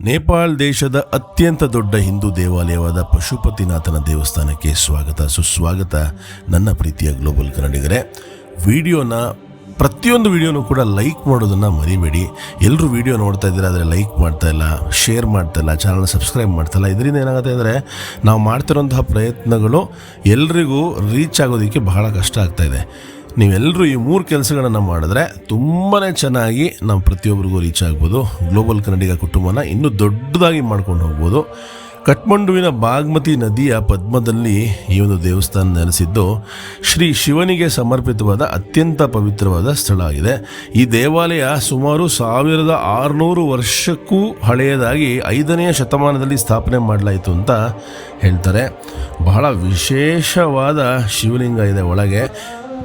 ನೇಪಾಳ ದೇಶದ ಅತ್ಯಂತ ದೊಡ್ಡ ಹಿಂದೂ ದೇವಾಲಯವಾದ ಪಶುಪತಿನಾಥನ ದೇವಸ್ಥಾನಕ್ಕೆ ಸುಸ್ವಾಗತ ನನ್ನ ಪ್ರೀತಿಯ ಗ್ಲೋಬಲ್ ಕನ್ನಡಿಗರೇ. ಪ್ರತಿಯೊಂದು ವಿಡಿಯೋನೂ ಕೂಡ ಲೈಕ್ ಮಾಡೋದನ್ನು ಮರಿಬೇಡಿ. ಎಲ್ಲರೂ ವಿಡಿಯೋ ನೋಡ್ತಾ ಇದ್ದೀರಾ, ಆದರೆ ಲೈಕ್ ಮಾಡ್ತಾ ಇಲ್ಲ, ಶೇರ್ ಮಾಡ್ತಾ ಇಲ್ಲ, ಚಾನಲ್ ಸಬ್ಸ್ಕ್ರೈಬ್ ಮಾಡ್ತಾ ಇಲ್ಲ. ಇದರಿಂದ ಏನಾಗುತ್ತೆ ಅಂದರೆ ನಾವು ಮಾಡ್ತಿರೋಂತಹ ಪ್ರಯತ್ನಗಳು ಎಲ್ರಿಗೂ ರೀಚ್ ಆಗೋದಕ್ಕೆ ಬಹಳ ಕಷ್ಟ ಆಗ್ತಾಯಿದೆ. ನೀವೆಲ್ಲರೂ ಈ 3 ಕೆಲಸಗಳನ್ನು ಮಾಡಿದ್ರೆ ತುಂಬಾ ಚೆನ್ನಾಗಿ ನಾವು ಪ್ರತಿಯೊಬ್ಬರಿಗೂ ರೀಚ್ ಆಗ್ಬೋದು. ಗ್ಲೋಬಲ್ ಕನ್ನಡಿಗ ಕುಟುಂಬನ ಇನ್ನೂ ದೊಡ್ಡದಾಗಿ ಮಾಡ್ಕೊಂಡು ಹೋಗ್ಬೋದು. ಕಠ್ಮಂಡುವಿನ ಬಾಗ್ಮತಿ ನದಿಯ ಪದ್ಮದಲ್ಲಿ ಈ ಒಂದು ದೇವಸ್ಥಾನ ನೆಲೆಸಿದ್ದು ಶ್ರೀ ಶಿವನಿಗೆ ಸಮರ್ಪಿತವಾದ ಅತ್ಯಂತ ಪವಿತ್ರವಾದ ಸ್ಥಳ ಆಗಿದೆ. ಈ ದೇವಾಲಯ ಸುಮಾರು 1600 ವರ್ಷಕ್ಕೂ ಹಳೆಯದಾಗಿ 5ನೇ ಶತಮಾನದಲ್ಲಿ ಸ್ಥಾಪನೆ ಮಾಡಲಾಯಿತು ಅಂತ ಹೇಳ್ತಾರೆ. ಬಹಳ ವಿಶೇಷವಾದ ಶಿವಲಿಂಗ ಇದೆ ಒಳಗೆ.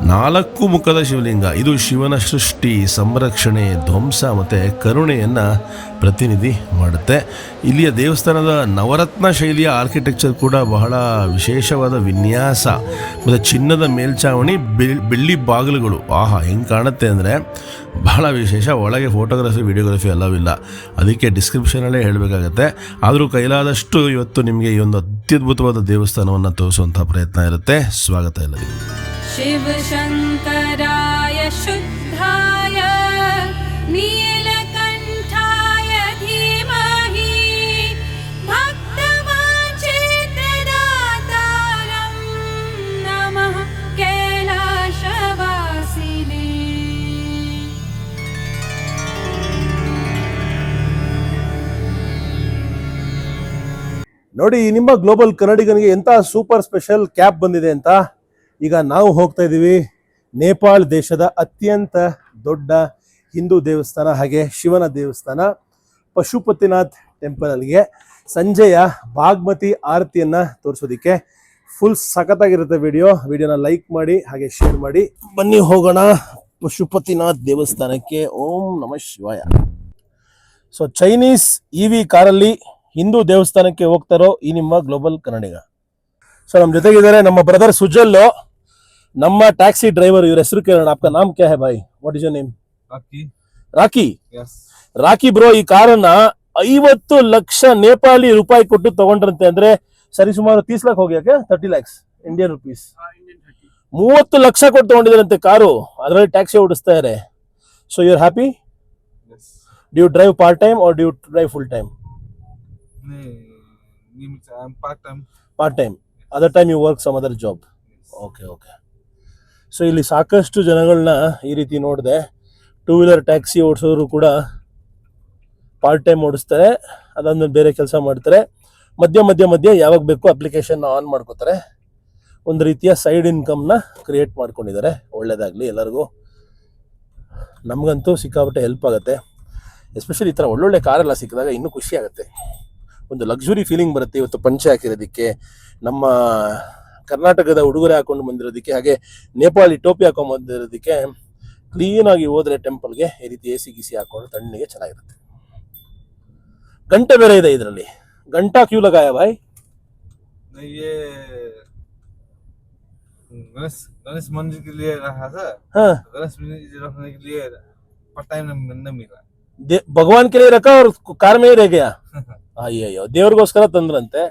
4 ಮುಖದ ಶಿವಲಿಂಗ. ಇದು ಶಿವನ ಸೃಷ್ಟಿ, ಸಂರಕ್ಷಣೆ, ಧ್ವಂಸ ಮತ್ತು ಕರುಣೆಯನ್ನು ಪ್ರತಿನಿಧಿ ಮಾಡುತ್ತೆ. ಇಲ್ಲಿಯ ದೇವಸ್ಥಾನದ ನವರತ್ನ ಶೈಲಿಯ ಆರ್ಕಿಟೆಕ್ಚರ್ ಕೂಡ ಬಹಳ ವಿಶೇಷವಾದ ವಿನ್ಯಾಸ ಮತ್ತು ಚಿನ್ನದ ಮೇಲ್ಛಾವಣಿ, ಬೆಳ್ಳಿ ಬಾಗಿಲುಗಳು. ಹೆಂಗೆ ಕಾಣುತ್ತೆ ಅಂದರೆ ಬಹಳ ವಿಶೇಷ. ಒಳಗೆ ಫೋಟೋಗ್ರಫಿ, ವಿಡಿಯೋಗ್ರಫಿ ಎಲ್ಲವಿಲ್ಲ, ಅದಕ್ಕೆ ಡಿಸ್ಕ್ರಿಪ್ಷನಲ್ಲೇ ಹೇಳಬೇಕಾಗತ್ತೆ. ಆದರೂ ಕೈಲಾದಷ್ಟು ಇವತ್ತು ನಿಮಗೆ ಈ ಒಂದು ಅತ್ಯದ್ಭುತವಾದ ದೇವಸ್ಥಾನವನ್ನು ತೋರಿಸುವಂಥ ಪ್ರಯತ್ನ ಇರುತ್ತೆ. ಸ್ವಾಗತ ಎಲ್ಲರಿಗೂ. ಶಿವ ಶಂಕರಾಯ ಶುದ್ಧಾಯ ನೀಲಕಂಠಾಯ ಧೀಮಹಿ ಭಕ್ತವಾಂಛಿತದಾತಾರಂ ನಮಃ ಕೈಲಾಸವಾಸಿನೇ. ನೋಡಿ, ನಿಮ್ಮ ಗ್ಲೋಬಲ್ ಕನ್ನಡಿಗನಿಗೆ ಎಂಥ ಸೂಪರ್ ಸ್ಪೆಷಲ್ ಕ್ಯಾಪ್ ಬಂದಿದೆ ಅಂತ. ಈಗ ನಾವು ಹೋಗ್ತಾ ಇದ್ದೀವಿ ನೇಪಾಳ ದೇಶದ ಅತ್ಯಂತ ದೊಡ್ಡ ಹಿಂದೂ ದೇವಸ್ಥಾನ ಹಾಗೆ ಶಿವನ ದೇವಸ್ಥಾನ ಪಶುಪತಿನಾಥ್ ಟೆಂಪಲ್ಗೆ ಸಂಜೆಯ ಬಾಗ್ಮತಿ ಆರತಿಯನ್ನು ತೋರಿಸೋದಕ್ಕೆ. ಫುಲ್ ಸಖತ್ತಾಗಿರುತ್ತೆ ವಿಡಿಯೋನ ಲೈಕ್ ಮಾಡಿ ಹಾಗೆ ಶೇರ್ ಮಾಡಿ. ಬನ್ನಿ ಹೋಗೋಣ ಪಶುಪತಿನಾಥ್ ದೇವಸ್ಥಾನಕ್ಕೆ. ಓಂ ನಮಃ ಶಿವಾಯ. ಸೊ ಚೈನೀಸ್ EV ಕಾರಲ್ಲಿ ಹಿಂದೂ ದೇವಸ್ಥಾನಕ್ಕೆ ಹೋಗ್ತಾರೋ ಈ ನಿಮ್ಮ ಗ್ಲೋಬಲ್ ಕನ್ನಡಿಗ. ಸೊ ನಮ್ಮ ಜೊತೆಗಿದ್ದಾರೆ ನಮ್ಮ ಬ್ರದರ್ ಸುಜಲ್, ನಮ್ಮ ಟ್ಯಾಕ್ಸಿ ಡ್ರೈವರ್. ಇವ್ರ ಹೆಸರು ಕೇಳೋಣ. आपका नाम क्या है भाई? What is your name? Rocky. Rocky bro, ಈ ಕಾರನ್ನ 50 ಲಕ್ಷ ನೇಪಾಳಿ ರೂಪಾಯಿ ಕೊಟ್ಟು ತಗೊಂಡ್ರಂತೆ. ಅಂದ್ರೆ ಸರಿ ಸುಮಾರು 30 ಲಕ್ಷ ಹೋಗ್ಯಾಕೆ 30 lakhs ಇಂಡಿಯನ್ ರುಪೀಸ್. 30 ಲಕ್ಷ ಕೊಟ್ಟು ತಗೊಂಡಿದ್ರಂತೆ ಕಾರು. ಅದರಲ್ಲಿ ಟ್ಯಾಕ್ಸಿ ಓಡಿಸ್ತಾ ಇದ್ದಾರೆ. So you are happy? Do you drive part time or do you drive full time? Part time. Other time you work some other job. Okay. So ಇಲ್ಲಿ ಸಾಕಷ್ಟು ಜನಗಳನ್ನ ಈ ರೀತಿ ನೋಡಿದೆ. 2 ವೀಲರ್ ಟ್ಯಾಕ್ಸಿ ಓಡಿಸೋರು ಕೂಡ ಪಾರ್ಟ್ ಟೈಮ್ ಓಡಿಸ್ತಾರೆ, ಅದನ್ನು ಬೇರೆ ಕೆಲಸ ಮಾಡ್ತಾರೆ. ಮಧ್ಯ ಯಾವಾಗ ಬೇಕು ಅಪ್ಲಿಕೇಶನ್ ಆನ್ ಮಾಡ್ಕೋತಾರೆ. ಒಂದು ರೀತಿಯ ಸೈಡ್ ಇನ್ಕಮ್ನ ಕ್ರಿಯೇಟ್ ಮಾಡ್ಕೊಂಡಿದ್ದಾರೆ. ಒಳ್ಳೇದಾಗಲಿ ಎಲ್ಲರಿಗೂ. ನಮಗಂತೂ ಸಿಕ್ಕಾಪಟ್ಟೆ ಹೆಲ್ಪ್ ಆಗುತ್ತೆ. ಎಸ್ಪೆಷಲಿ ಈ ಥರ ಒಳ್ಳೊಳ್ಳೆ ಕಾರೆಲ್ಲ ಸಿಕ್ಕಿದಾಗ ಇನ್ನೂ ಖುಷಿ ಆಗುತ್ತೆ. ಒಂದು ಲಕ್ಸುರಿ ಫೀಲಿಂಗ್ ಬರುತ್ತೆ. ಇವತ್ತು ಪಂಚೆ ಹಾಕಿರೋದಕ್ಕೆ, ನಮ್ಮ ಕರ್ನಾಟಕದ ಉಡುಗೊರೆ ಹಾಕೊಂಡು ಬಂದಿರೋದಕ್ಕೆ, ಹಾಗೆ ನೇಪಾಳಿ ಟೋಪಿ ಹಾಕೊಂಡು ಬಂದಿರೋದಕ್ಕೆ. ಕ್ಲೀನಾಗಿ ಹೋದ್ರೆ ಟೆಂಪಲ್ಗೆ ಈ ರೀತಿ AC ಗಿಸಿ ಹಾಕೊಂಡು ತಣ್ಣಗೆ ಚೆನ್ನಾಗಿರುತ್ತೆ. ಗಂಟೆ ಬೇರೆ ಇದೆ ಇದರಲ್ಲಿ. ಗಂಟಾ ಕ್ಯೂ ಲಗಾಯ ಭಾಯ್? गणेश मंदिर के लिए रखा था। हाँ, गणेश मंदिर रखने के लिए पर टाइम नहीं मिला। ಭಗವಾನ್ ಕೆ ಲಿಯೇ ರಖಾ ಔರ್ ಕಾರ್ ಮೇ ರಹ ಗಯಾ. ಅಯ್ಯಯ್ಯೋ, ದೇವ್ರಿಗೋಸ್ಕರ ತಂದ್ರಂತೆ,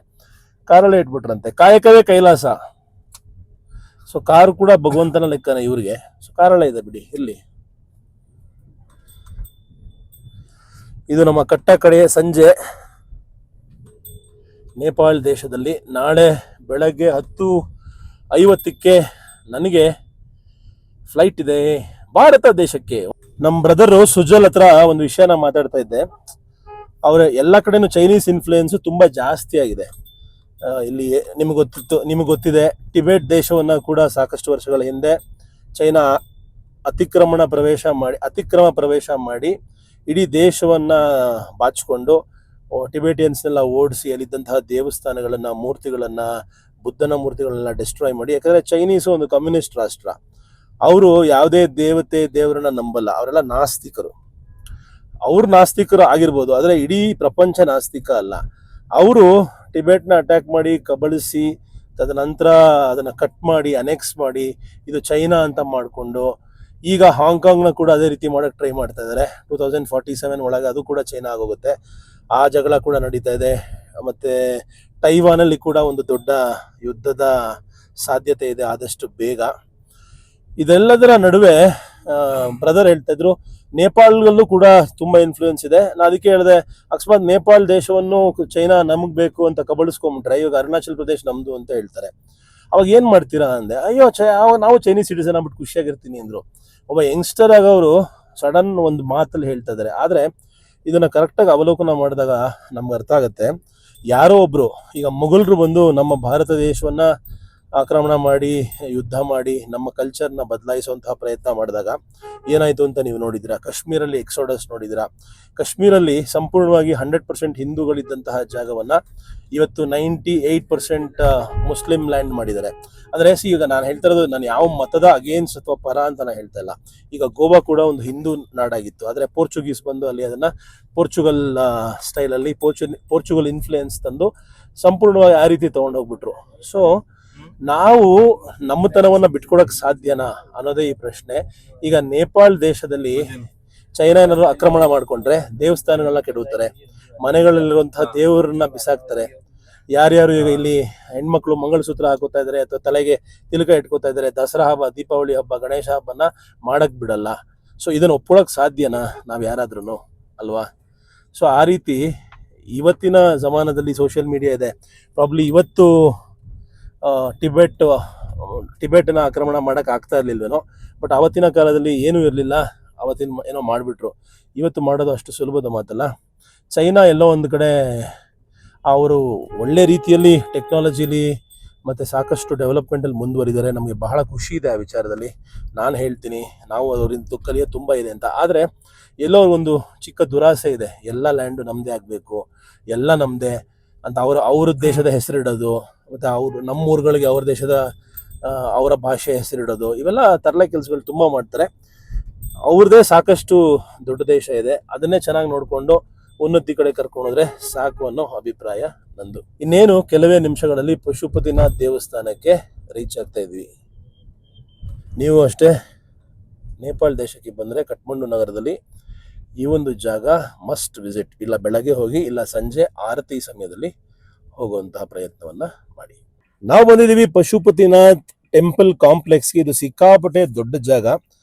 ಕಾರಲ್ಲೇ ಇಟ್ಬಿಟ್ರಂತೆ. ಕಾಯಕವೇ ಕೈಲಾಸ. ಸೊ ಕಾರು ಕೂಡ ಭಗವಂತನ ಲೆಕ್ಕನೇ ಇವ್ರಿಗೆ. ಸೊ ಕಾರಲ್ಲೇ ಇದೆ ಬಿಡಿ, ಇಲ್ಲಿ. ಇದು ನಮ್ಮ ಕಟ್ಟ ಕಡೆಯ ಸಂಜೆ ನೇಪಾಳ ದೇಶದಲ್ಲಿ. ನಾಳೆ ಬೆಳಗ್ಗೆ 10:50ಕ್ಕೆ ನನಗೆ ಫ್ಲೈಟ್ ಇದೆ ಭಾರತ ದೇಶಕ್ಕೆ. ನಮ್ಮ ಬ್ರದರು ಸುಜಲ್ ಹತ್ರ ಒಂದು ವಿಷಯನ ಮಾತಾಡ್ತಾ ಇದ್ದೆ. ಅವರ ಎಲ್ಲ ಕಡೆನೂ ಚೈನೀಸ್ ಇನ್ಫ್ಲೂಯೆನ್ಸ್ ತುಂಬ ಜಾಸ್ತಿ ಆಗಿದೆ. ಇಲ್ಲಿ ನಿಮಗೆ ಗೊತ್ತಿದೆ, ಟಿಬೆಟ್ ದೇಶವನ್ನು ಕೂಡ ಸಾಕಷ್ಟು ವರ್ಷಗಳ ಹಿಂದೆ ಚೈನಾ ಅತಿಕ್ರಮ ಪ್ರವೇಶ ಮಾಡಿ ಇಡೀ ದೇಶವನ್ನು ಬಾಚಿಕೊಂಡು ಟಿಬೆಟಿಯನ್ಸ್ನೆಲ್ಲ ಓಡಿಸಿ ಅಲ್ಲಿದ್ದಂತಹ ದೇವಸ್ಥಾನಗಳನ್ನು, ಮೂರ್ತಿಗಳನ್ನು, ಬುದ್ಧನ ಮೂರ್ತಿಗಳನ್ನೆಲ್ಲ ಡಿಸ್ಟ್ರಾಯ್ ಮಾಡಿ. ಯಾಕಂದರೆ ಚೈನೀಸು ಒಂದು ಕಮ್ಯುನಿಸ್ಟ್ ರಾಷ್ಟ್ರ. ಅವರು ಯಾವುದೇ ದೇವರನ್ನ ನಂಬಲ್ಲ. ಅವರೆಲ್ಲ ನಾಸ್ತಿಕರು. ಅವ್ರು ನಾಸ್ತಿಕರು ಆಗಿರ್ಬೋದು, ಆದರೆ ಇಡೀ ಪ್ರಪಂಚ ನಾಸ್ತಿಕ ಅಲ್ಲ. ಅವರು ಟಿಬೆಟ್ನ ಅಟ್ಯಾಕ್ ಮಾಡಿ ಕಬಳಿಸಿ ತದನಂತರ ಅದನ್ನು ಕಟ್ ಮಾಡಿ ಅನೆಕ್ಸ್ ಮಾಡಿ ಇದು ಚೈನಾ ಅಂತ ಮಾಡಿಕೊಂಡು ಈಗ ಹಾಂಗ್ಕಾಂಗ್ನ ಕೂಡ ಅದೇ ರೀತಿ ಮಾಡೋಕ್ಕೆ ಟ್ರೈ ಮಾಡ್ತಾ ಇದ್ದಾರೆ. 2047 ಒಳಗೆ ಅದು ಕೂಡ ಚೈನಾ ಆಗೋಗುತ್ತೆ. ಆ ಜಗಳ ಕೂಡ ನಡೀತಾ ಇದೆ. ಮತ್ತು ತೈವಾನಲ್ಲಿ ಕೂಡ ಒಂದು ದೊಡ್ಡ ಯುದ್ಧದ ಸಾಧ್ಯತೆ ಇದೆ ಆದಷ್ಟು ಬೇಗ. ಇದೆಲ್ಲದರ ನಡುವೆ ಬ್ರದರ್ ಹೇಳ್ತಾ ಇದ್ರು ನೇಪಾಳಲ್ಲೂ ಕೂಡ ತುಂಬ ಇನ್ಫ್ಲೂಯೆನ್ಸ್ ಇದೆ. ನಾನು ಅದಕ್ಕೆ ಹೇಳಿದೆ, ಅಕಸ್ಮಾತ್ ನೇಪಾಳ ದೇಶವನ್ನು ಚೈನಾ ನಮಗೆ ಬೇಕು ಅಂತ ಕಬಳಿಸ್ಕೊಂಬಿಟ್ರೆ ಇವಾಗ ಅರುಣಾಚಲ್ ಪ್ರದೇಶ್ ನಮ್ಮದು ಅಂತ ಹೇಳ್ತಾರೆ. ಅವಾಗ ಏನು ಮಾಡ್ತೀರಾ ಅಂದೆ. ಅಯ್ಯೋ ನಾವು ಚೈನೀಸ್ ಸಿಟಿಸನ್ ಆಗ್ಬಿಟ್ಟು ಖುಷಿಯಾಗಿರ್ತೀನಿ ಅಂದರು. ಒಬ್ಬ ಯಂಗ್ಸ್ಟರ್ ಆಗವರು ಸಡನ್ ಒಂದು ಮಾತಲ್ಲಿ ಹೇಳ್ತಾ ಇದ್ದಾರೆ. ಆದರೆ ಇದನ್ನು ಕರೆಕ್ಟಾಗಿ ಅವಲೋಕನ ಮಾಡಿದಾಗ ನಮ್ಗೆ ಅರ್ಥ ಆಗುತ್ತೆ. ಯಾರೋ ಒಬ್ಬರು ಈಗ ಮೊಘಲರು ಬಂದು ನಮ್ಮ ಭಾರತ ದೇಶವನ್ನು ಆಕ್ರಮಣ ಮಾಡಿ ಯುದ್ಧ ಮಾಡಿ ನಮ್ಮ ಕಲ್ಚರ್ನ ಬದಲಾಯಿಸುವಂತಹ ಪ್ರಯತ್ನ ಮಾಡಿದಾಗ ಏನಾಯಿತು ಅಂತ ನೀವು ನೋಡಿದ್ದೀರಾ. ಕಾಶ್ಮೀರಲ್ಲಿ ಎಕ್ಸೋಡಸ್ ನೋಡಿದ್ದೀರಾ. ಕಾಶ್ಮೀರಲ್ಲಿ ಸಂಪೂರ್ಣವಾಗಿ 100% ಹಿಂದೂಗಳಿದ್ದಂತಹ ಜಾಗವನ್ನು ಇವತ್ತು 98% ಮುಸ್ಲಿಂ ಲ್ಯಾಂಡ್ ಮಾಡಿದ್ದಾರೆ. ಅಂದರೆ ಈಗ ನಾನು ಹೇಳ್ತಾ ಇರೋದು ನಾನು ಯಾವ ಮತದ ಅಗೇನ್ಸ್ಟ್ ಅಥವಾ ಪರ ಅಂತ ನಾನು ಹೇಳ್ತಾ ಇಲ್ಲ. ಈಗ ಗೋವಾ ಕೂಡ ಒಂದು ಹಿಂದೂ ನಾಡಾಗಿತ್ತು, ಆದರೆ ಪೋರ್ಚುಗೀಸ್ ಬಂದು ಅಲ್ಲಿ ಅದನ್ನು ಪೋರ್ಚುಗಲ್ ಸ್ಟೈಲಲ್ಲಿ ಪೋರ್ಚುಗಲ್ ಇನ್ಫ್ಲೂಯೆನ್ಸ್ ತಂದು ಸಂಪೂರ್ಣವಾಗಿ ಆ ರೀತಿ ತೊಗೊಂಡೋಗ್ಬಿಟ್ರು. ಸೊ ನಾವು ನಮ್ಮತನವನ್ನು ಬಿಟ್ಕೊಡಕ್ಕೆ ಸಾಧ್ಯನಾ ಅನ್ನೋದೇ ಈ ಪ್ರಶ್ನೆ. ಈಗ ನೇಪಾಳ ದೇಶದಲ್ಲಿ ಚೈನಾ ಏನಾದ್ರು ಆಕ್ರಮಣ ಮಾಡಿಕೊಂಡ್ರೆ ದೇವಸ್ಥಾನಗಳನ್ನ ಕೆಡವುತ್ತಾರೆ, ಮನೆಗಳಲ್ಲಿರುವಂತಹ ದೇವರನ್ನ ಬಿಸಾಕ್ತಾರೆ. ಯಾರ್ಯಾರು ಈಗ ಇಲ್ಲಿ ಹೆಣ್ಮಕ್ಳು ಮಂಗಳಸೂತ್ರ ಹಾಕೋತಾ ಇದ್ದಾರೆ ಅಥವಾ ತಲೆಗೆ ತಿಲಕ ಇಟ್ಕೋತಾ ಇದ್ದಾರೆ, ದಸರಾ ಹಬ್ಬ, ದೀಪಾವಳಿ ಹಬ್ಬ, ಗಣೇಶ ಹಬ್ಬನ ಮಾಡಕ್ ಬಿಡಲ್ಲ. ಸೊ ಇದನ್ನು ಒಪ್ಕೊಳ್ಳೋಕೆ ಸಾಧ್ಯನಾ ನಾವು ಯಾರಾದ್ರೂ ಅಲ್ವಾ? ಸೊ ಆ ರೀತಿ ಇವತ್ತಿನ ಜಮಾನದಲ್ಲಿ ಸೋಷಿಯಲ್ ಮೀಡಿಯಾ ಇದೆ. ಪ್ರಾಬ್ಲಿ ಇವತ್ತು ಟಿಬೆಟ್ನ ಆಕ್ರಮಣ ಮಾಡೋಕೆ ಆಗ್ತಾ ಇರಲಿಲ್ವೇನೋ, ಬಟ್ ಆವತ್ತಿನ ಕಾಲದಲ್ಲಿ ಏನೂ ಇರಲಿಲ್ಲ, ಅವತ್ತಿನ ಏನೋ ಮಾಡಿಬಿಟ್ರು. ಇವತ್ತು ಮಾಡೋದು ಅಷ್ಟು ಸುಲಭದ ಮಾತಲ್ಲ. ಚೈನಾ ಎಲ್ಲೋ ಒಂದು ಕಡೆ ಅವರು ಒಳ್ಳೆ ರೀತಿಯಲ್ಲಿ ಟೆಕ್ನಾಲಜಿಲಿ ಮತ್ತು ಸಾಕಷ್ಟು ಡೆವಲಪ್ಮೆಂಟಲ್ಲಿ ಮುಂದುವರಿದ್ದಾರೆ. ನಮಗೆ ಬಹಳ ಖುಷಿ ಇದೆ ಆ ವಿಚಾರದಲ್ಲಿ. ನಾನು ಹೇಳ್ತೀನಿ ನಾವು ಅವರಿಂದ ಕಲಿಯೋದು ತುಂಬ ಇದೆ ಅಂತ. ಆದರೆ ಎಲ್ಲೋ ಒಂದು ಚಿಕ್ಕ ದುರಾಸೆ ಇದೆ, ಎಲ್ಲ ಲ್ಯಾಂಡು ನಮ್ಮದೇ ಆಗಬೇಕು, ಎಲ್ಲ ನಮ್ಮದೇ ಅಂತ ಅವ್ರ ದೇಶದ ಹೆಸರಿಡೋದು, ಮತ್ತು ನಮ್ಮ ಊರುಗಳಿಗೆ ಅವ್ರ ದೇಶದ ಅವರ ಭಾಷೆ ಹೆಸರಿಡೋದು, ಇವೆಲ್ಲ ತರಲೆ ಕೆಲಸಗಳು ತುಂಬ ಮಾಡ್ತಾರೆ. ಅವ್ರದ್ದೇ ಸಾಕಷ್ಟು ದೊಡ್ಡ ದೇಶ ಇದೆ, ಅದನ್ನೇ ಚೆನ್ನಾಗಿ ನೋಡಿಕೊಂಡು ಉನ್ನತಿ ಕಡೆ ಕರ್ಕೊಂಡೋದ್ರೆ ಸಾಕು ಅನ್ನೋ ಅಭಿಪ್ರಾಯ ನಂದು. ಇನ್ನೇನು ಕೆಲವೇ ನಿಮಿಷಗಳಲ್ಲಿ ಪಶುಪತಿನಾಥ್ ದೇವಸ್ಥಾನಕ್ಕೆ ರೀಚ್ ಆಗ್ತಾ ಇದ್ವಿ. ನೀವು ಅಷ್ಟೇ ನೇಪಾಳ ದೇಶಕ್ಕೆ ಬಂದರೆ ಕಠ್ಮಂಡು ನಗರದಲ್ಲಿ ಈ ಒಂದು ಜಾಗ ಮಸ್ಟ್ ವಿಸಿಟ್. ಇಲ್ಲ ಬೆಳಗ್ಗೆ ಹೋಗಿ, ಇಲ್ಲ ಸಂಜೆ ಆರತಿ ಸಮಯದಲ್ಲಿ ಹೋಗುವಂತಹ ಪ್ರಯತ್ನವನ್ನ ಮಾಡಿ. ನಾವು ಬಂದಿದ್ದೀವಿ ಪಶುಪತಿನಾಥ್ ಟೆಂಪಲ್ ಕಾಂಪ್ಲೆಕ್ಸ್ಗೆ. ಇದು ಸಿಕ್ಕಾಪಟ್ಟೆ ದೊಡ್ಡ ಜಾಗ.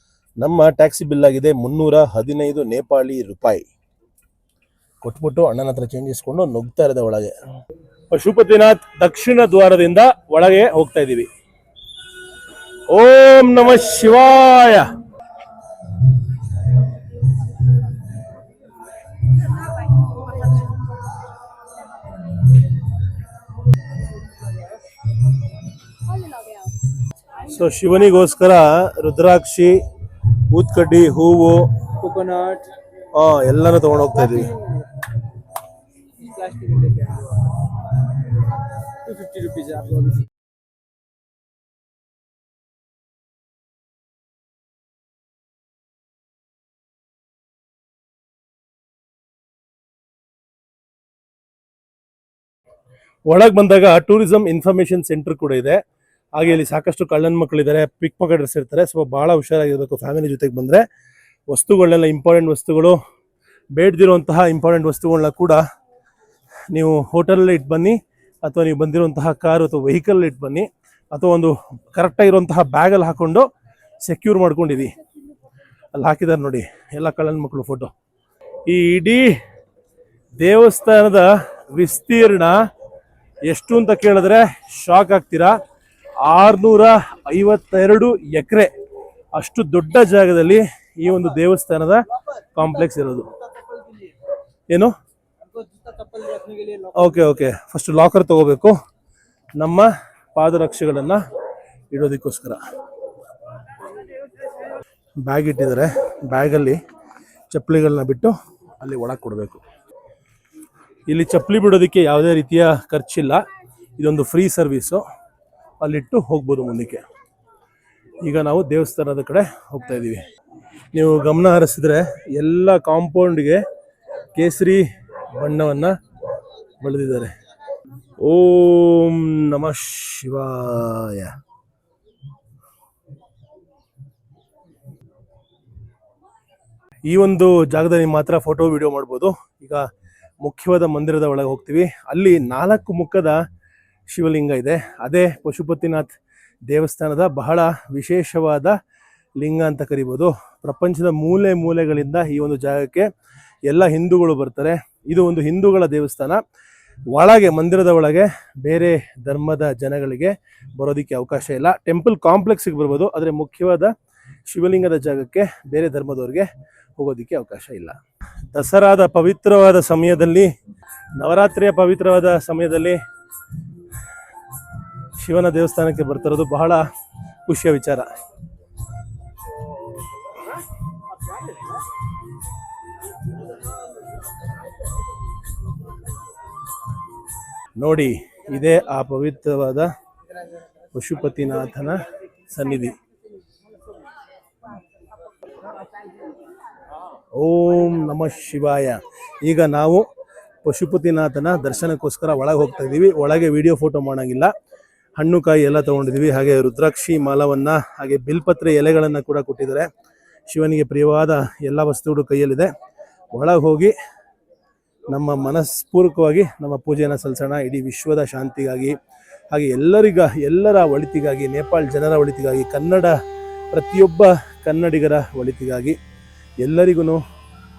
ನಮ್ಮ ಟ್ಯಾಕ್ಸಿ ಬಿಲ್ ಆಗಿದೆ 315 ನೇಪಾಳಿ ರೂಪಾಯಿ. ಕೊಟ್ಬಿಟ್ಟು ಅಣ್ಣನ ಹತ್ರ ಚೇಂಜ್ ಇಸ್ಕೊಂಡು ನುಗ್ತಾ ಇರೋದೆ ಒಳಗೆ. ಪಶುಪತಿನಾಥ್ ದಕ್ಷಿಣ ದ್ವಾರದಿಂದ ಒಳಗೆ ಹೋಗ್ತಾ ಇದ್ದೀವಿ. ಓಂ ನಮಃ ಶಿವಾಯ. ಸೊ ಶಿವನಿಗೋಸ್ಕರ ರುದ್ರಾಕ್ಷಿ, ಊದ್ಕಡ್ಡಿ, ಹೂವು, कोकोनट ಎಲ್ಲನೂ ತಗೊಂಡು ಹೋಗ್ತಾ ಇದೀವಿ. प्लास्टिक लेके आए 250 रुपीज आप लोग। ಒಳಗೆ ಬಂದಾಗ ಟೂರಿಸಂ ಇನ್ಫಾರ್ಮೇಶನ್ ಸೆಂಟರ್ ಕೂಡ ಇದೆ. ಹಾಗೆ ಇಲ್ಲಿ ಸಾಕಷ್ಟು ಕಳ್ಳನ ಮಕ್ಕಳಿದ್ದಾರೆ, ಪಿಕ್ ಪಾಕೆಟರ್ಸ್ ಇರ್ತಾರೆ. ಸೊ ಭಾಳ ಹುಷಾರಾಗಿರ್ಬೇಕು ಫ್ಯಾಮಿಲಿ ಜೊತೆಗೆ ಬಂದರೆ. ವಸ್ತುಗಳನ್ನೆಲ್ಲ, ಇಂಪಾರ್ಟೆಂಟ್ ವಸ್ತುಗಳು, ಬೇಡದಿರುವಂತಹ ಇಂಪಾರ್ಟೆಂಟ್ ವಸ್ತುಗಳನ್ನ ಕೂಡ ನೀವು ಹೋಟೆಲಲ್ಲಿ ಇಟ್ಟು ಬನ್ನಿ, ಅಥವಾ ನೀವು ಬಂದಿರುವಂತಹ ಕಾರು ಅಥವಾ ವೆಹಿಕಲ್ ಇಟ್ಟು ಬನ್ನಿ, ಅಥವಾ ಒಂದು ಕರೆಕ್ಟಾಗಿರುವಂತಹ ಬ್ಯಾಗಲ್ಲಿ ಹಾಕ್ಕೊಂಡು ಸೆಕ್ಯೂರ್ ಮಾಡ್ಕೊಂಡಿದ್ದೀವಿ. ಅಲ್ಲಿ ಹಾಕಿದ್ದಾರೆ ನೋಡಿ ಎಲ್ಲ ಕಳ್ಳನ ಮಕ್ಕಳು ಫೋಟೋ. ಈ ಇಡೀ ದೇವಸ್ಥಾನದ ವಿಸ್ತೀರ್ಣ ಎಷ್ಟು ಅಂತ ಕೇಳಿದ್ರೆ ಶಾಕ್ ಆಗ್ತೀರಾ. 652 ಎಕರೆ ಅಷ್ಟು ದೊಡ್ಡ ಜಾಗದಲ್ಲಿ ಈ ಒಂದು ದೇವಸ್ಥಾನದ ಕಾಂಪ್ಲೆಕ್ಸ್ ಇರೋದು. ಏನು ಓಕೆ ಫಸ್ಟ್ ಲಾಕರ್ ತಗೋಬೇಕು ನಮ್ಮ ಪಾದರಕ್ಷೆಗಳನ್ನು ಇಡೋದಕ್ಕೋಸ್ಕರ. ಬ್ಯಾಗ್ ಇಟ್ಟಿದ್ದಾರೆ, ಬ್ಯಾಗಲ್ಲಿ ಚಪ್ಪಲಿಗಳನ್ನ ಬಿಟ್ಟು ಅಲ್ಲಿ ಒಳಗೆ ಕೊಡಬೇಕು. ಇಲ್ಲಿ ಚಪ್ಪಲಿ ಬಿಡೋದಕ್ಕೆ ಯಾವುದೇ ರೀತಿಯ ಖರ್ಚಿಲ್ಲ, ಇದೊಂದು ಫ್ರೀ ಸರ್ವಿಸು. ಅಲ್ಲಿಟ್ಟು ಹೋಗ್ಬೋದು ಮುಂದಕ್ಕೆ. ಈಗ ನಾವು ದೇವಸ್ಥಾನದ ಕಡೆ ಹೋಗ್ತಾ ಇದ್ದೀವಿ. ನೀವು ಗಮನ ಹರಿಸಿದ್ರೆ ಎಲ್ಲ ಕಾಂಪೌಂಡ್ಗೆ ಕೇಸರಿ ಬಣ್ಣವನ್ನು ಬಳಿದಿದ್ದಾರೆ. ಓಂ ನಮಃ ಶಿವಾಯ. ಈ ಒಂದು ಜಾಗದಲ್ಲಿ ಮಾತ್ರ ಫೋಟೋ ವಿಡಿಯೋ ಮಾಡ್ಬೋದು. ಈಗ ಮುಖ್ಯವಾದ ಮಂದಿರದ ಒಳಗೆ ಹೋಗ್ತೀವಿ. ಅಲ್ಲಿ 4 ಮುಖದ ಶಿವಲಿಂಗ ಇದೆ. ಅದೇ ಪಶುಪತಿನಾಥ್ ದೇವಸ್ಥಾನದ ಬಹಳ ವಿಶೇಷವಾದ ಲಿಂಗ ಅಂತ ಕರಿಬೋದು. ಪ್ರಪಂಚದ ಮೂಲೆ ಮೂಲೆಗಳಿಂದ ಈ ಒಂದು ಜಾಗಕ್ಕೆ ಎಲ್ಲ ಹಿಂದೂಗಳು ಬರ್ತಾರೆ. ಇದು ಒಂದು ಹಿಂದೂಗಳ ದೇವಸ್ಥಾನ. ಒಳಗೆ ಮಂದಿರದ ಒಳಗೆ ಬೇರೆ ಧರ್ಮದ ಜನಗಳಿಗೆ ಬರೋದಕ್ಕೆ ಅವಕಾಶ ಇಲ್ಲ. ಟೆಂಪಲ್ ಕಾಂಪ್ಲೆಕ್ಸ್ಗೆ ಬರ್ಬೋದು, ಆದರೆ ಮುಖ್ಯವಾದ ಶಿವಲಿಂಗದ ಜಾಗಕ್ಕೆ ಬೇರೆ ಧರ್ಮದವ್ರಿಗೆ ಹೋಗೋದಕ್ಕೆ ಅವಕಾಶ ಇಲ್ಲ. ದಸರಾದ ಪವಿತ್ರವಾದ ಸಮಯದಲ್ಲಿ, ನವರಾತ್ರಿಯ ಪವಿತ್ರವಾದ ಸಮಯದಲ್ಲಿ ಶಿವನ ದೇವಸ್ಥಾನಕ್ಕೆ ಬರ್ತಿರೋದು ಬಹಳ ಖುಷಿಯ ವಿಚಾರ. ನೋಡಿ, ಇದೇ ಆ ಪವಿತ್ರವಾದ ಪಶುಪತಿನಾಥನ ಸನ್ನಿಧಿ. ಓಂ ನಮಃ ಶಿವಾಯ. ಈಗ ನಾವು ಪಶುಪತಿನಾಥನ ದರ್ಶನಕ್ಕೋಸ್ಕರ ಒಳಗೆ ಹೋಗ್ತಾ ಇದ್ದೀವಿ. ಒಳಗೆ ವಿಡಿಯೋ ಫೋಟೋ ಮಾಡೋಂಗಿಲ್ಲ. ಹಣ್ಣು ಕಾಯಿ ಎಲ್ಲ ತೊಗೊಂಡಿದ್ದೀವಿ. ಹಾಗೆ ರುದ್ರಾಕ್ಷಿ ಮಾಲವನ್ನು, ಹಾಗೆ ಬಿಲ್ಪತ್ರೆ ಎಲೆಗಳನ್ನು ಕೂಡ ಕೊಟ್ಟಿದ್ದಾರೆ. ಶಿವನಿಗೆ ಪ್ರಿಯವಾದ ಎಲ್ಲ ವಸ್ತುಗಳು ಕೈಯಲ್ಲಿದೆ. ಒಳಗೆ ಹೋಗಿ ನಮ್ಮ ಮನಸ್ಪೂರ್ವಕವಾಗಿ ನಮ್ಮ ಪೂಜೆಯನ್ನು ಸಲ್ಲಿಸೋಣ. ಇಡೀ ವಿಶ್ವದ ಶಾಂತಿಗಾಗಿ, ಹಾಗೆ ಎಲ್ಲರ ಒಳಿತಿಗಾಗಿ, ನೇಪಾಳ ಜನರ ಒಳಿತಿಗಾಗಿ, ಪ್ರತಿಯೊಬ್ಬ ಕನ್ನಡಿಗರ ಒಳಿತಿಗಾಗಿ, ಎಲ್ಲರಿಗೂ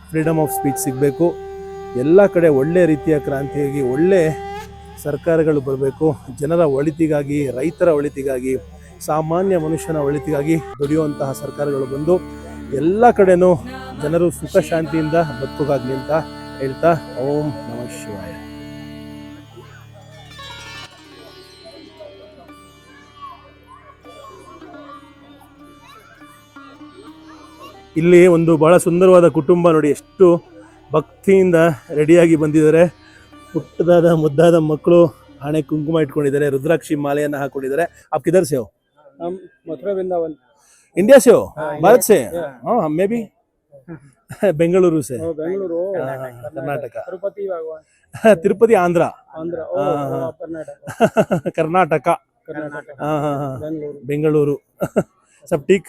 ಫ್ರೀಡಮ್ ಆಫ್ ಸ್ಪೀಚ್ ಸಿಗಬೇಕು. ಎಲ್ಲ ಕಡೆ ಒಳ್ಳೆಯ ರೀತಿಯ ಕ್ರಾಂತಿಯಾಗಿ ಒಳ್ಳೆ ಸರ್ಕಾರಗಳು ಬರಬೇಕು. ಜನರ ಒಳಿತಿಗಾಗಿ, ರೈತರ ಒಳಿತಿಗಾಗಿ, ಸಾಮಾನ್ಯ ಮನುಷ್ಯನ ಒಳಿತಿಗಾಗಿ ದುಡಿಯುವಂತಹ ಸರ್ಕಾರಗಳು ಬಂದು ಎಲ್ಲ ಕಡೆನೂ ಜನರು ಸುಖ ಶಾಂತಿಯಿಂದ ಬದುಕೋಗಾಗಲಿ ಅಂತ ಹೇಳ್ತಾ ಓಂ ನಮಃ ಶಿವಾಯ. ಇಲ್ಲಿ ಒಂದು ಬಹಳ ಸುಂದರವಾದ ಕುಟುಂಬ ನೋಡಿ, ಎಷ್ಟು ಭಕ್ತಿಯಿಂದ ರೆಡಿಯಾಗಿ ಬಂದಿದ್ದಾರೆ. ಪುಟ್ಟದಾದ ಮುದ್ದಾದ ಮಕ್ಕಳು ಹಣೆ ಕುಂಕುಮ ಇಟ್ಕೊಂಡಿದ್ದಾರೆ, ರುದ್ರಾಕ್ಷಿ ಮಾಲೆಯನ್ನು ಹಾಕೊಂಡಿದ್ದಾರೆ. आप किधर से हो? हम मथुरा वृंदावन। इंडिया से हो? भारत से? हाँ, मे बी बेंगलुरु से। बेंगलुरु, कर्नाटक। तिरुपति भगवान, तिरुपति आंध्र। आंध्र, हाँ, कर्नाटक, कर्नाटक। कर्नाटक, हाँ हाँ हाँ, बेंगलुरु। बेंगलुरु। सब ठीक?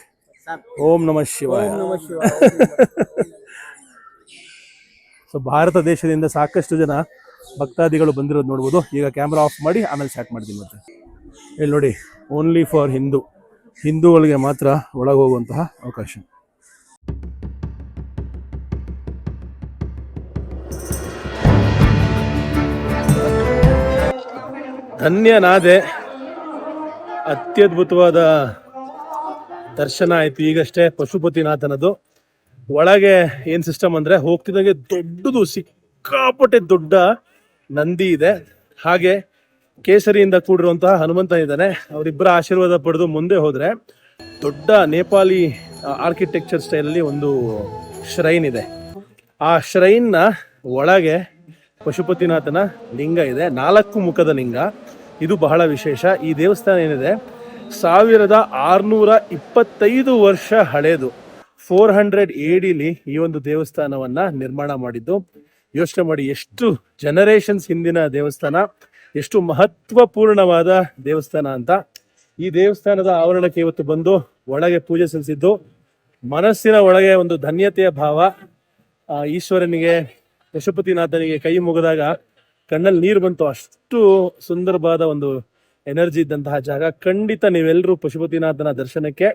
ಓಂ ನಮಃ ಶಿವಾಯ. ओम नमः शिवाय। ಸೊ ಭಾರತ ದೇಶದಿಂದ ಸಾಕಷ್ಟು ಜನ ಭಕ್ತಾದಿಗಳು ಬಂದಿರೋದು ನೋಡ್ಬೋದು. ಈಗ ಕ್ಯಾಮ್ರಾ ಆಫ್ ಮಾಡಿ ಆಮೇಲೆ ಸ್ಟಾರ್ಟ್ ಮಾಡ್ತೀನಿ. ಮತ್ತೆ ಇಲ್ಲಿ ನೋಡಿ, ಓನ್ಲಿ ಫಾರ್ ಹಿಂದೂಗಳಿಗೆ ಮಾತ್ರ ಒಳಗೆ ಹೋಗುವಂತಹ ಅವಕಾಶ. ಧನ್ಯನಾದೆ. ಅತ್ಯದ್ಭುತವಾದ ದರ್ಶನ ಆಯ್ತು ಈಗಷ್ಟೇ ಪಶುಪತಿನಾಥನದು. ಒಳಗೆ ಏನ್ ಸಿಸ್ಟಮ್ ಅಂದ್ರೆ, ಹೋಗ್ತಿದ್ದಂಗೆ ದೊಡ್ಡದು, ಸಿಕ್ಕಾಪಟ್ಟೆ ದೊಡ್ಡ ನಂದಿ ಇದೆ. ಹಾಗೆ ಕೇಸರಿಯಿಂದ ಕೂಡಿರುವಂತಹ ಹನುಮಂತ ಇದ್ದಾನೆ. ಅವರಿಬ್ಬರ ಆಶೀರ್ವಾದ ಪಡೆದು ಮುಂದೆ ಹೋದ್ರೆ ದೊಡ್ಡ ನೇಪಾಳಿ ಆರ್ಕಿಟೆಕ್ಚರ್ ಸ್ಟೈಲಲ್ಲಿ ಒಂದು ಶ್ರೈನ್ ಇದೆ. ಆ ಶ್ರೈನ್ನ ಒಳಗೆ ಪಶುಪತಿನಾಥನ ಲಿಂಗ ಇದೆ, 4 ಮುಖದ ಲಿಂಗ. ಇದು ಬಹಳ ವಿಶೇಷ. ಈ ದೇವಸ್ಥಾನ ಏನಿದೆ 1625 ವರ್ಷ ಹಳೇದು. 400 AD ಈ ಒಂದು ದೇವಸ್ಥಾನವನ್ನ ನಿರ್ಮಾಣ ಮಾಡಿದ್ದು. ಯೋಚನೆ ಮಾಡಿ, ಎಷ್ಟು ಜನರೇಷನ್ಸ್ ಹಿಂದಿನ ದೇವಸ್ಥಾನ, ಎಷ್ಟು ಮಹತ್ವಪೂರ್ಣವಾದ ದೇವಸ್ಥಾನ ಅಂತ. ಈ ದೇವಸ್ಥಾನದ ಆವರಣಕ್ಕೆ ಇವತ್ತು ಬಂದು ಒಳಗೆ ಪೂಜೆ ಸಲ್ಲಿಸಿದ್ದು ಮನಸ್ಸಿನ ಒಳಗೆ ಒಂದು ಧನ್ಯತೆಯ ಭಾವ. ಈಶ್ವರನಿಗೆ, ಪಶುಪತಿನಾಥನಿಗೆ ಕೈ ಮುಗಿದಾಗ ಕಣ್ಣಲ್ಲಿ ನೀರು ಬಂತು. ಅಷ್ಟು ಸುಂದರವಾದ ಒಂದು ಎನರ್ಜಿ ಇದ್ದಂತಹ ಜಾಗ. ಖಂಡಿತ ನೀವೆಲ್ಲರೂ ಪಶುಪತಿನಾಥನ ದರ್ಶನಕ್ಕೆ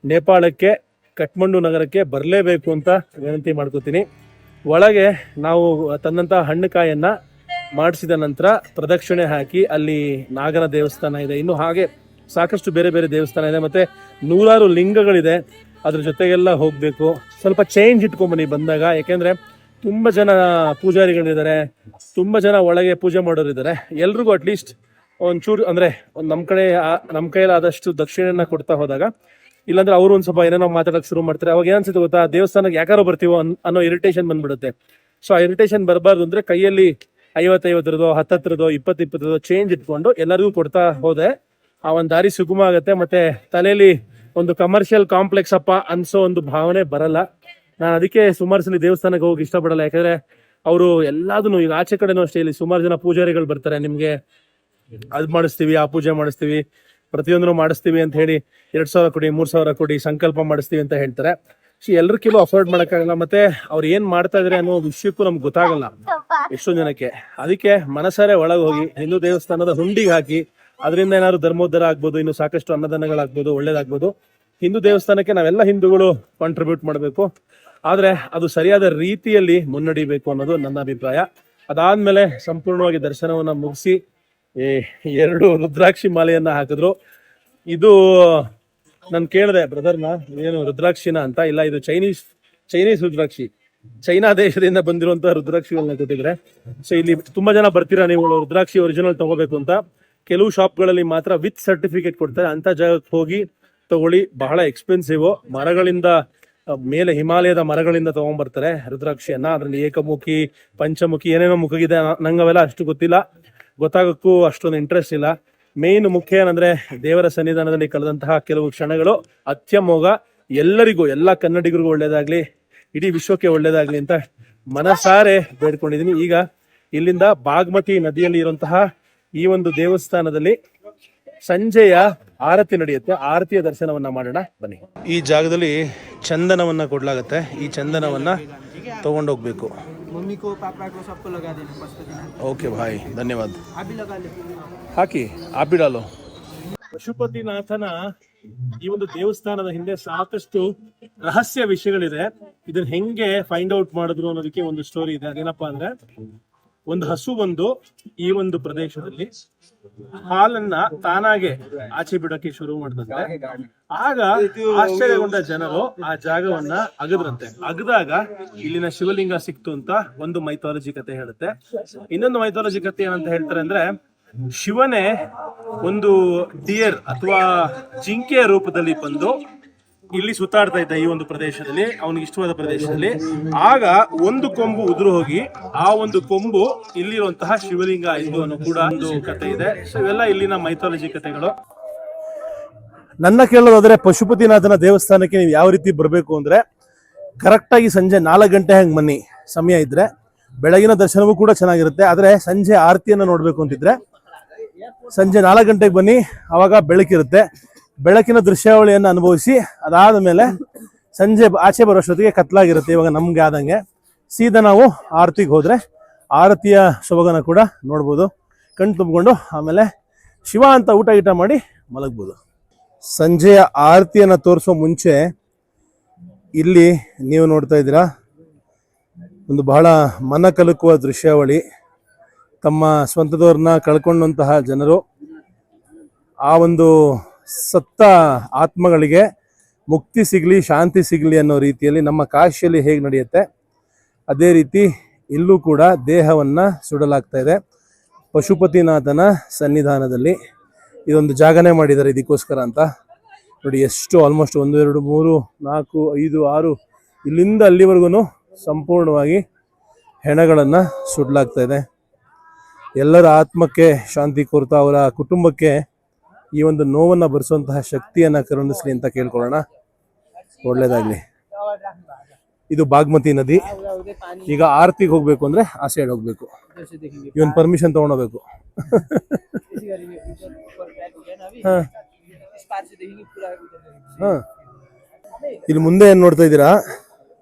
ನೇಪಾಳಕ್ಕೆ, ಕಠ್ಮಂಡು ನಗರಕ್ಕೆ ಬರಲೇಬೇಕು ಅಂತ ವಿನಂತಿ ಮಾಡ್ಕೋತೀನಿ. ಒಳಗೆ ನಾವು ತಂದಂತಹ ಹಣ್ಣುಕಾಯನ್ನ ಮಾಡಿಸಿದ ನಂತರ ಪ್ರದಕ್ಷಿಣೆ ಹಾಕಿ ಅಲ್ಲಿ ನಾಗನ ದೇವಸ್ಥಾನ ಇದೆ. ಇನ್ನು ಹಾಗೆ ಸಾಕಷ್ಟು ಬೇರೆ ಬೇರೆ ದೇವಸ್ಥಾನ ಇದೆ, ಮತ್ತೆ 100 ಲಿಂಗಗಳಿದೆ. ಅದ್ರ ಜೊತೆಗೆಲ್ಲ ಹೋಗ್ಬೇಕು. ಸ್ವಲ್ಪ ಚೇಂಜ್ ಇಟ್ಕೊಂಬನ್ನಿ ಬಂದಾಗ, ಯಾಕೆಂದ್ರೆ ತುಂಬಾ ಜನ ಪೂಜಾರಿಗಳಿದ್ದಾರೆ, ತುಂಬಾ ಜನ ಒಳಗೆ ಪೂಜೆ ಮಾಡೋರು ಇದ್ದಾರೆ. ಎಲ್ರಿಗೂ ಅಟ್ಲೀಸ್ಟ್ ಒಂಚೂರು ಅಂದ್ರೆ ನಮ್ಮ ಕೈಯಲ್ಲಿ ಆದಷ್ಟು ದಕ್ಷಿಣೆಯನ್ನ ಕೊಡ್ತಾ ಹೋದಾಗ, ಇಲ್ಲಾಂದ್ರೆ ಅವರು ಒಂದ್ ಸ್ವಲ್ಪ ಏನೇನೋ ಮಾತಾಡಕ್ ಶುರು ಮಾಡ್ತಾರೆ. ಅವಾಗ ಏನ್ಸುತ್ತೆ ಗೊತ್ತಾ, ದೇವಸ್ಥಾನಕ್ಕೆ ಯಾಕಾರೋ ಬರ್ತೀವೋ ಅನ್ನೋ ಇರಿಟೇಷನ್ ಬಂದ್ಬಿಡುತ್ತೆ. ಸೊ ಆ ಇರಿಟೇಷನ್ ಬರಬಾರ್ದು ಅಂದ್ರೆ ಕೈಯಲ್ಲಿ 50-50 20-20 ಚೇಂಜ್ ಇಟ್ಕೊಂಡು ಎಲ್ಲರಿಗೂ ಕೊಡ್ತಾ ಹೋದೆ ಆ ಒಂದು ದಾರಿ ಸುಗಮ ಆಗುತ್ತೆ. ಮತ್ತೆ ತಲೆಯಲ್ಲಿ ಒಂದು ಕಮರ್ಷಿಯಲ್ ಕಾಂಪ್ಲೆಕ್ಸ್ ಅಪ್ಪ ಅನ್ಸೋ ಒಂದು ಭಾವನೆ ಬರಲ್ಲ. ನಾನು ಅದಕ್ಕೆ ಸುಮಾರು ಸಲ ದೇವಸ್ಥಾನಕ್ಕೆ ಹೋಗಿ ಇಷ್ಟಪಡಲ್ಲ. ಯಾಕಂದ್ರೆ ಅವರು ಎಲ್ಲದನ್ನು, ಈಗ ಆಚೆ ಕಡೆನೂ ಅಷ್ಟೇ, ಇಲ್ಲಿ ಸುಮಾರು ಜನ ಪೂಜಾರಿಗಳು ಬರ್ತಾರೆ. ನಿಮ್ಗೆ ಅದ್ ಮಾಡಿಸ್ತೀವಿ, ಆ ಪೂಜೆ ಮಾಡಿಸ್ತೀವಿ, ಪ್ರತಿಯೊಂದನ್ನು ಮಾಡಿಸ್ತೀವಿ ಅಂತ ಹೇಳಿ 2,000 ಕೊಡಿ, 3,000 ಕೊಡಿ, ಸಂಕಲ್ಪ ಮಾಡಿಸ್ತೀವಿ ಅಂತ ಹೇಳ್ತಾರೆ. ಎಲ್ಲರ ಕಿಲೋ ಅಫೋರ್ಡ್ ಮಾಡೋಕ್ಕಾಗಲ್ಲ, ಮತ್ತೆ ಅವ್ರು ಏನ್ ಮಾಡ್ತಾ ಇದಾರೆ ಅನ್ನೋ ವಿಷಯಕ್ಕೂ ನಮ್ಗೆ ಗೊತ್ತಾಗಲ್ಲ ಎಷ್ಟೊಂದು ಜನಕ್ಕೆ. ಅದಕ್ಕೆ ಮನಸಾರೆ ಒಳಗೆ ಹೋಗಿ ಹಿಂದೂ ದೇವಸ್ಥಾನದ ಹುಂಡಿಗೆ ಹಾಕಿ ಅದರಿಂದ ಏನಾದ್ರು ಧರ್ಮೋದ್ಧಾರ ಆಗ್ಬೋದು, ಇನ್ನು ಸಾಕಷ್ಟು ಅನ್ನದಾನಗಳಾಗ್ಬೋದು, ಒಳ್ಳೇದಾಗ್ಬೋದು. ಹಿಂದೂ ದೇವಸ್ಥಾನಕ್ಕೆ ನಾವೆಲ್ಲ ಹಿಂದೂಗಳು ಕಾಂಟ್ರಿಬ್ಯೂಟ್ ಮಾಡಬೇಕು, ಆದ್ರೆ ಅದು ಸರಿಯಾದ ರೀತಿಯಲ್ಲಿ ಮುನ್ನಡಿಬೇಕು ಅನ್ನೋದು ನನ್ನ ಅಭಿಪ್ರಾಯ. ಅದಾದ್ಮೇಲೆ ಸಂಪೂರ್ಣವಾಗಿ ದರ್ಶನವನ್ನ ಮುಗಿಸಿ 2 ರುದ್ರಾಕ್ಷಿ ಮಾಲೆಯನ್ನ ಹಾಕಿದ್ರು. ಇದು ನಾನು ಕೇಳಿದೆ ಬ್ರದರ್ನ, ಏನು ರುದ್ರಾಕ್ಷಿನ ಅಂತ. ಇಲ್ಲ, ಇದು ಚೈನೀಸ್ ರುದ್ರಾಕ್ಷಿ, ಚೈನಾ ದೇಶದಿಂದ ಬಂದಿರುವಂತಹ ರುದ್ರಾಕ್ಷಿಗಳನ್ನ ಕೊಟ್ಟಿದ್ರೆ. ಸೊ ಇಲ್ಲಿ ತುಂಬಾ ಜನ ಬರ್ತೀರಾ ನೀವು ರುದ್ರಾಕ್ಷಿ ಒರಿಜಿನಲ್ ತಗೋಬೇಕು ಅಂತ. ಕೆಲವು ಶಾಪ್ಗಳಲ್ಲಿ ಮಾತ್ರ ವಿತ್ ಸರ್ಟಿಫಿಕೇಟ್ ಕೊಡ್ತಾರೆ, ಅಂತ ಜಾಗಕ್ಕೆ ಹೋಗಿ ತಗೊಳ್ಳಿ. ಬಹಳ ಎಕ್ಸ್ಪೆನ್ಸಿವ್, ಮರಗಳಿಂದ ಮೇಲೆ ಹಿಮಾಲಯದ ಮರಗಳಿಂದ ತಗೊಂಡ್ಬರ್ತಾರೆ ರುದ್ರಾಕ್ಷಿಯನ್ನ. ಅದ್ರಲ್ಲಿ ಏಕಮುಖಿ, ಪಂಚಮುಖಿ, ಏನೇನೋ ಮುಖಗಿದೆ, ನಂಗೆ ಅವೆಲ್ಲ ಅಷ್ಟು ಗೊತ್ತಿಲ್ಲ, ಗೊತ್ತಾಗಕ್ಕೂ ಅಷ್ಟೊಂದು ಇಂಟ್ರೆಸ್ಟ್ ಇಲ್ಲ. ಮೇನ್ ಮುಖ್ಯ ಏನಂದ್ರೆ ದೇವರ ಸನ್ನಿಧಾನದಲ್ಲಿ ಕಳೆದಂತಹ ಕೆಲವು ಕ್ಷಣಗಳು ಅತ್ಯಮೋಘ. ಎಲ್ಲರಿಗೂ, ಎಲ್ಲ ಕನ್ನಡಿಗರಿಗೂ ಒಳ್ಳೇದಾಗ್ಲಿ, ಇಡೀ ವಿಶ್ವಕ್ಕೆ ಒಳ್ಳೇದಾಗ್ಲಿ ಅಂತ ಮನಸಾರೆ ಬೇಡ್ಕೊಂಡಿದೀನಿ. ಈಗ ಇಲ್ಲಿಂದ ಬಾಗ್ಮತಿ ನದಿಯಲ್ಲಿ ಇರುವಂತಹ ಈ ಒಂದು ದೇವಸ್ಥಾನದಲ್ಲಿ ಸಂಜೆಯ ಆರತಿ ನಡೆಯುತ್ತೆ. ಆರತಿಯ ದರ್ಶನವನ್ನ ಮಾಡೋಣ ಬನ್ನಿ. ಈ ಜಾಗದಲ್ಲಿ ಚಂದನವನ್ನ ಕೊಡ್ಲಾಗತ್ತೆ. ಈ ಚಂದನವನ್ನ ತಗೊಂಡೋಗ್ಬೇಕು. मम्मी को पापा को सबको लगा देना पशुपति नाथ। ಓಕೆ ಭಾಯ್, ಧನ್ಯವಾದ. आप भी लगा ले। ಹಾಕಿ ಆಪಿಡಾಲು. ಪಶುಪತಿನಾಥನ ಈ ಒಂದು ದೇವಸ್ಥಾನದ ಹಿಂದೆ ಸಾಕಷ್ಟು ರಹಸ್ಯ ವಿಷಯಗಳಿದೆ. ಇದನ್ನ ಹೆಂಗೆ ಫೈಂಡ್ ಔಟ್ ಮಾಡಿದ್ರು ಅನ್ನೋದಕ್ಕೆ ಒಂದು ಸ್ಟೋರಿ ಇದೆ. ಅದೇನಪ್ಪಾ ಅಂದ್ರೆ, ಒಂದು ಹಸು ಬಂದು ಈ ಒಂದು ಪ್ರದೇಶದಲ್ಲಿ ಹಾಲನ್ನ ತಾನಾಗೆ ಆಚೆ ಬಿಡಕ್ಕೆ ಶುರು ಮಾಡಿದಂತೆ. ಆಗ ಆಶ್ಚರ್ಯಗೊಂಡ ಜನರು ಆ ಜಾಗವನ್ನ ಅಗದ್ರಂತೆ. ಅಗದಾಗ ಇಲ್ಲಿನ ಶಿವಲಿಂಗ ಸಿಕ್ತು ಅಂತ ಒಂದು ಮೈಥಾಲಜಿ ಕತೆ ಹೇಳುತ್ತೆ. ಇನ್ನೊಂದು ಮೈಥಾಲಜಿ ಕತೆ ಏನಂತ ಹೇಳ್ತಾರೆ ಅಂದ್ರೆ, ಶಿವನೇ ಒಂದು ಡಿಯರ್ ಅಥವಾ ಜಿಂಕೆಯ ರೂಪದಲ್ಲಿ ಬಂದು ಇಲ್ಲಿ ಸುತ್ತಾಡ್ತಾ ಇದ್ದ ಈ ಒಂದು ಪ್ರದೇಶದಲ್ಲಿ, ಅವನಿಗೆ ಇಷ್ಟವಾದ ಪ್ರದೇಶದಲ್ಲಿ. ಆಗ ಒಂದು ಕೊಂಬು ಉದುರು ಹೋಗಿ ಆ ಒಂದು ಕೊಂಬು ಇಲ್ಲಿರುವಂತಹ ಶಿವಲಿಂಗ ಆಯ್ತು ಅನ್ನೋ ಕೂಡ ಒಂದು ಕತೆ ಇದೆ. ಸೊ ಇವೆಲ್ಲ ಇಲ್ಲಿನ ಮೈಥಾಲಜಿ ಕತೆಗಳು. ನನ್ನ ಕೇಳೋದಾದ್ರೆ, ಪಶುಪತಿನಾಥನ ದೇವಸ್ಥಾನಕ್ಕೆ ನೀವು ಯಾವ ರೀತಿ ಬರಬೇಕು ಅಂದ್ರೆ, ಕರೆಕ್ಟಾಗಿ ಸಂಜೆ 4 ಗಂಟೆ ಹಂಗೆ ಬನ್ನಿ. ಸಮಯ ಇದ್ರೆ ಬೆಳಗಿನ ದರ್ಶನವೂ ಕೂಡ ಚೆನ್ನಾಗಿರುತ್ತೆ. ಆದರೆ ಸಂಜೆ ಆರತಿಯನ್ನು ನೋಡಬೇಕು ಅಂತಿದ್ರೆ ಸಂಜೆ 4 ಗಂಟೆಗೆ ಬನ್ನಿ. ಆವಾಗ ಬೆಳಕಿರುತ್ತೆ. ಬೆಳಕಿನ ದೃಶ್ಯಾವಳಿಯನ್ನು ಅನುಭವಿಸಿ ಅದಾದ ಮೇಲೆ ಸಂಜೆ ಆಚೆ ಬರೋಷ್ಟೊತ್ತಿಗೆ ಕತ್ಲಾಗಿರುತ್ತೆ. ಇವಾಗ ನಮ್ಗೆ ಆದಂಗೆ ಸೀದಾ ನಾವು ಆರತಿಗೆ ಹೋದ್ರೆ ಆರತಿಯ ಸೊಬಗನ ಕೂಡ ನೋಡ್ಬೋದು, ಕಣ್ ತುಂಬಿಕೊಂಡು ಆಮೇಲೆ ಶಿವ ಅಂತ ಊಟ ಗೀಟ ಮಾಡಿ ಮಲಗ್ಬೋದು. ಸಂಜೆಯ ಆರತಿಯನ್ನು ತೋರಿಸೋ ಮುಂಚೆ ಇಲ್ಲಿ ನೀವು ನೋಡ್ತಾ ಇದ್ದೀರಾ ಒಂದು ಬಹಳ ಮನ ಕಲಕುವ ದೃಶ್ಯಾವಳಿ. ತಮ್ಮ ಸ್ವಂತದವ್ರನ್ನ ಕಳ್ಕೊಂಡಂತಹ ಜನರು, ಆ ಒಂದು ಸತ್ತ ಆತ್ಮಗಳಿಗೆ ಮುಕ್ತಿ ಸಿಗಲಿ, ಶಾಂತಿ ಸಿಗಲಿ ಅನ್ನೋ ರೀತಿಯಲ್ಲಿ ನಮ್ಮ ಕಾಶಿಯಲ್ಲಿ ಹೇಗೆ ನಡೆಯುತ್ತೆ ಅದೇ ರೀತಿ ಇಲ್ಲೂ ಕೂಡ ದೇಹವನ್ನು ಸುಡಲಾಗ್ತಾ ಇದೆ. ಪಶುಪತಿನಾಥನ ಸನ್ನಿಧಾನದಲ್ಲಿ ಇದೊಂದು ಜಾಗನೇ ಮಾಡಿದ್ದಾರೆ ಇದಕ್ಕೋಸ್ಕರ ಅಂತ. ನೋಡಿ ಎಷ್ಟು ಆಲ್ಮೋಸ್ಟ್ 1 2 3 4 5 6 ಇಲ್ಲಿಂದ ಅಲ್ಲಿವರೆಗೂ ಸಂಪೂರ್ಣವಾಗಿ ಹೆಣಗಳನ್ನು ಸುಡಲಾಗ್ತಾ ಇದೆ. ಎಲ್ಲರ ಆತ್ಮಕ್ಕೆ ಶಾಂತಿ ಕೋರ್ತಾ ಅವರ ಕುಟುಂಬಕ್ಕೆ ಈ ಒಂದು ನೋವನ್ನು ಭರಿಸುವಂತಹ ಶಕ್ತಿಯನ್ನು ಕರುಣಿಸ್ಲಿ ಅಂತ ಕೇಳ್ಕೊಳ್ಳೋಣ. ಒಳ್ಳೇದಾಗ್ಲಿ. ಇದು ಬಾಗ್ಮತಿ ನದಿ. ಈಗ ಆರತಿಗೆ ಹೋಗ್ಬೇಕು ಅಂದ್ರೆ ಆ ಸೈಡ್ ಹೋಗ್ಬೇಕು. ಇವನ್ ಪರ್ಮಿಷನ್ ತಗೊಂಡೋಗ್ಬೇಕು. ಇಲ್ಲಿ ಮುಂದೆ ಏನ್ ನೋಡ್ತಾ ಇದ್ದೀರಾ,